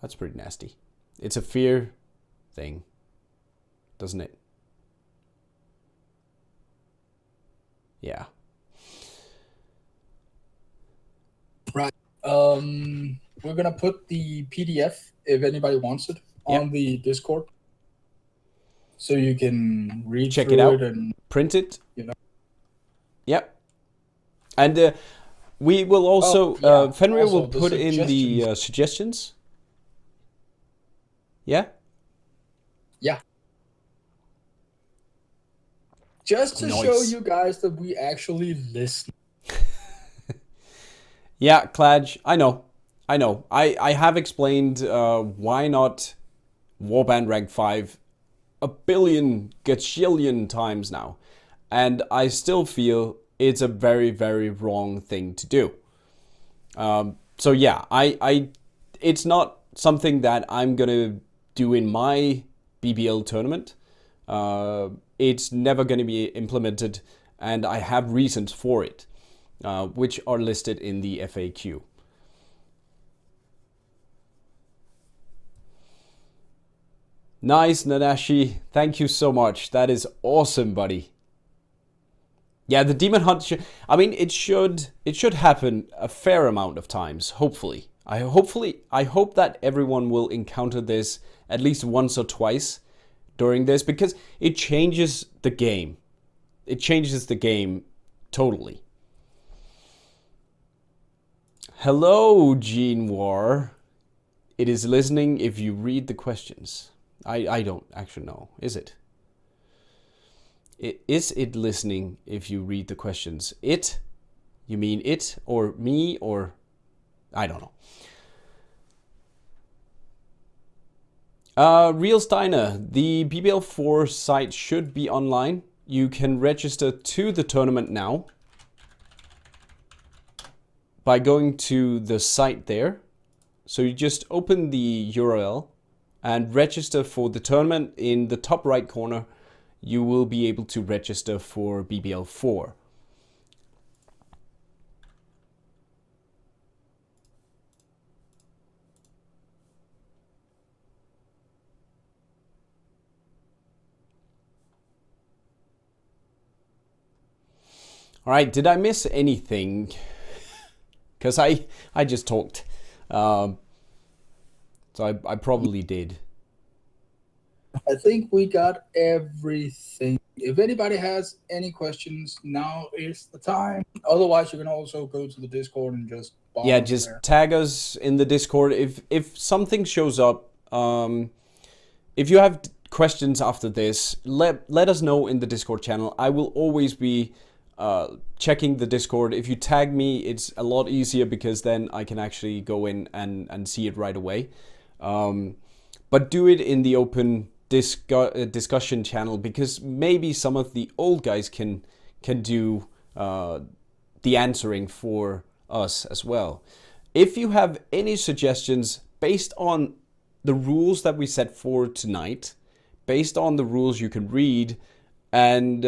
That's pretty nasty. It's a fear thing, doesn't it? Yeah. Right. We're gonna put the PDF, if anybody wants it, on the Discord, so you can check it out, and print it. You know. Yep. And we will also Fenrir will put in the suggestions. Yeah. Yeah. Just to show you guys that we actually listen. Yeah, Kladge, I know. I have explained why not Warband Rank 5 a billion gajillion times now. And I still feel it's a very, very wrong thing to do. So yeah, it's not something that I'm gonna do in my BBL tournament. It's never going to be implemented, and I have reasons for it, which are listed in the FAQ. Nice, Nanashi. Thank you so much. That is awesome, buddy. Yeah, the Demon Hunt it should happen a fair amount of times, hopefully. I hope that everyone will encounter this at least once or twice during this, because it changes the game. It changes the game totally. Hello, Gene War. It is listening if you read the questions. I don't actually know. Is it? Is it listening if you read the questions? It? You mean it or me or... I don't know. Real Steiner, the BBL4 site should be online. You can register to the tournament now by going to the site there. So you just open the URL and register for the tournament. In the top right corner, you will be able to register for BBL4. All right, did I miss anything? Because I just talked. So I probably did. I think we got everything. If anybody has any questions, now is the time. Otherwise, you can also go to the Discord and just Yeah, just there. tag us in the Discord. If something shows up, if you have questions after this, let us know in the Discord channel. I will always be checking the Discord. If you tag me, it's a lot easier because then I can actually go in and see it right away. But do it in the open discussion channel, because maybe some of the old guys can do the answering for us as well. If you have any suggestions based on the rules that we set for tonight, based on the rules you can read, and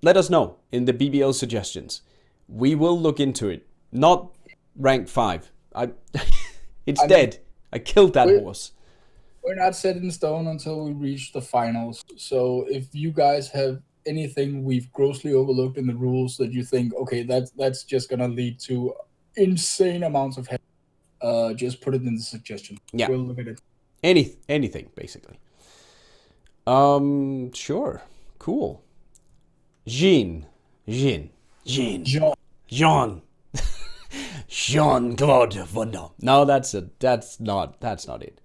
let us know in the BBL suggestions. We will look into it. Not rank 5. It's dead. I killed that horse. We're not set in stone until we reach the finals. So if you guys have anything we've grossly overlooked in the rules that you think, okay, that's just gonna lead to insane amounts of help, just put it in the suggestion. Yeah. We'll look at it. Anything basically. Sure. Cool. Jean. Jean-Claude Van Damme. No, that's not it.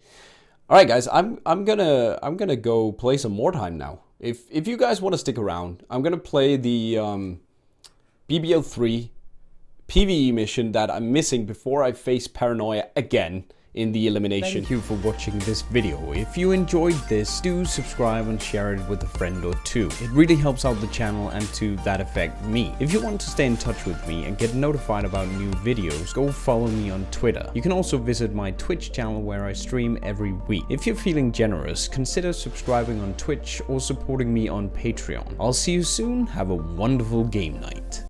All right, guys, I'm gonna go play some Mordheim now. If you guys want to stick around, I'm gonna play the BBL3 PvE mission that I'm missing before I face paranoia again in the elimination. Thank you for watching this video. If you enjoyed this, do subscribe and share it with a friend or two. It really helps out the channel and to that effect me. If you want to stay in touch with me and get notified about new videos, go follow me on Twitter. You can also visit my Twitch channel where I stream every week. If you're feeling generous, consider subscribing on Twitch or supporting me on Patreon. I'll see you soon. Have a wonderful game night.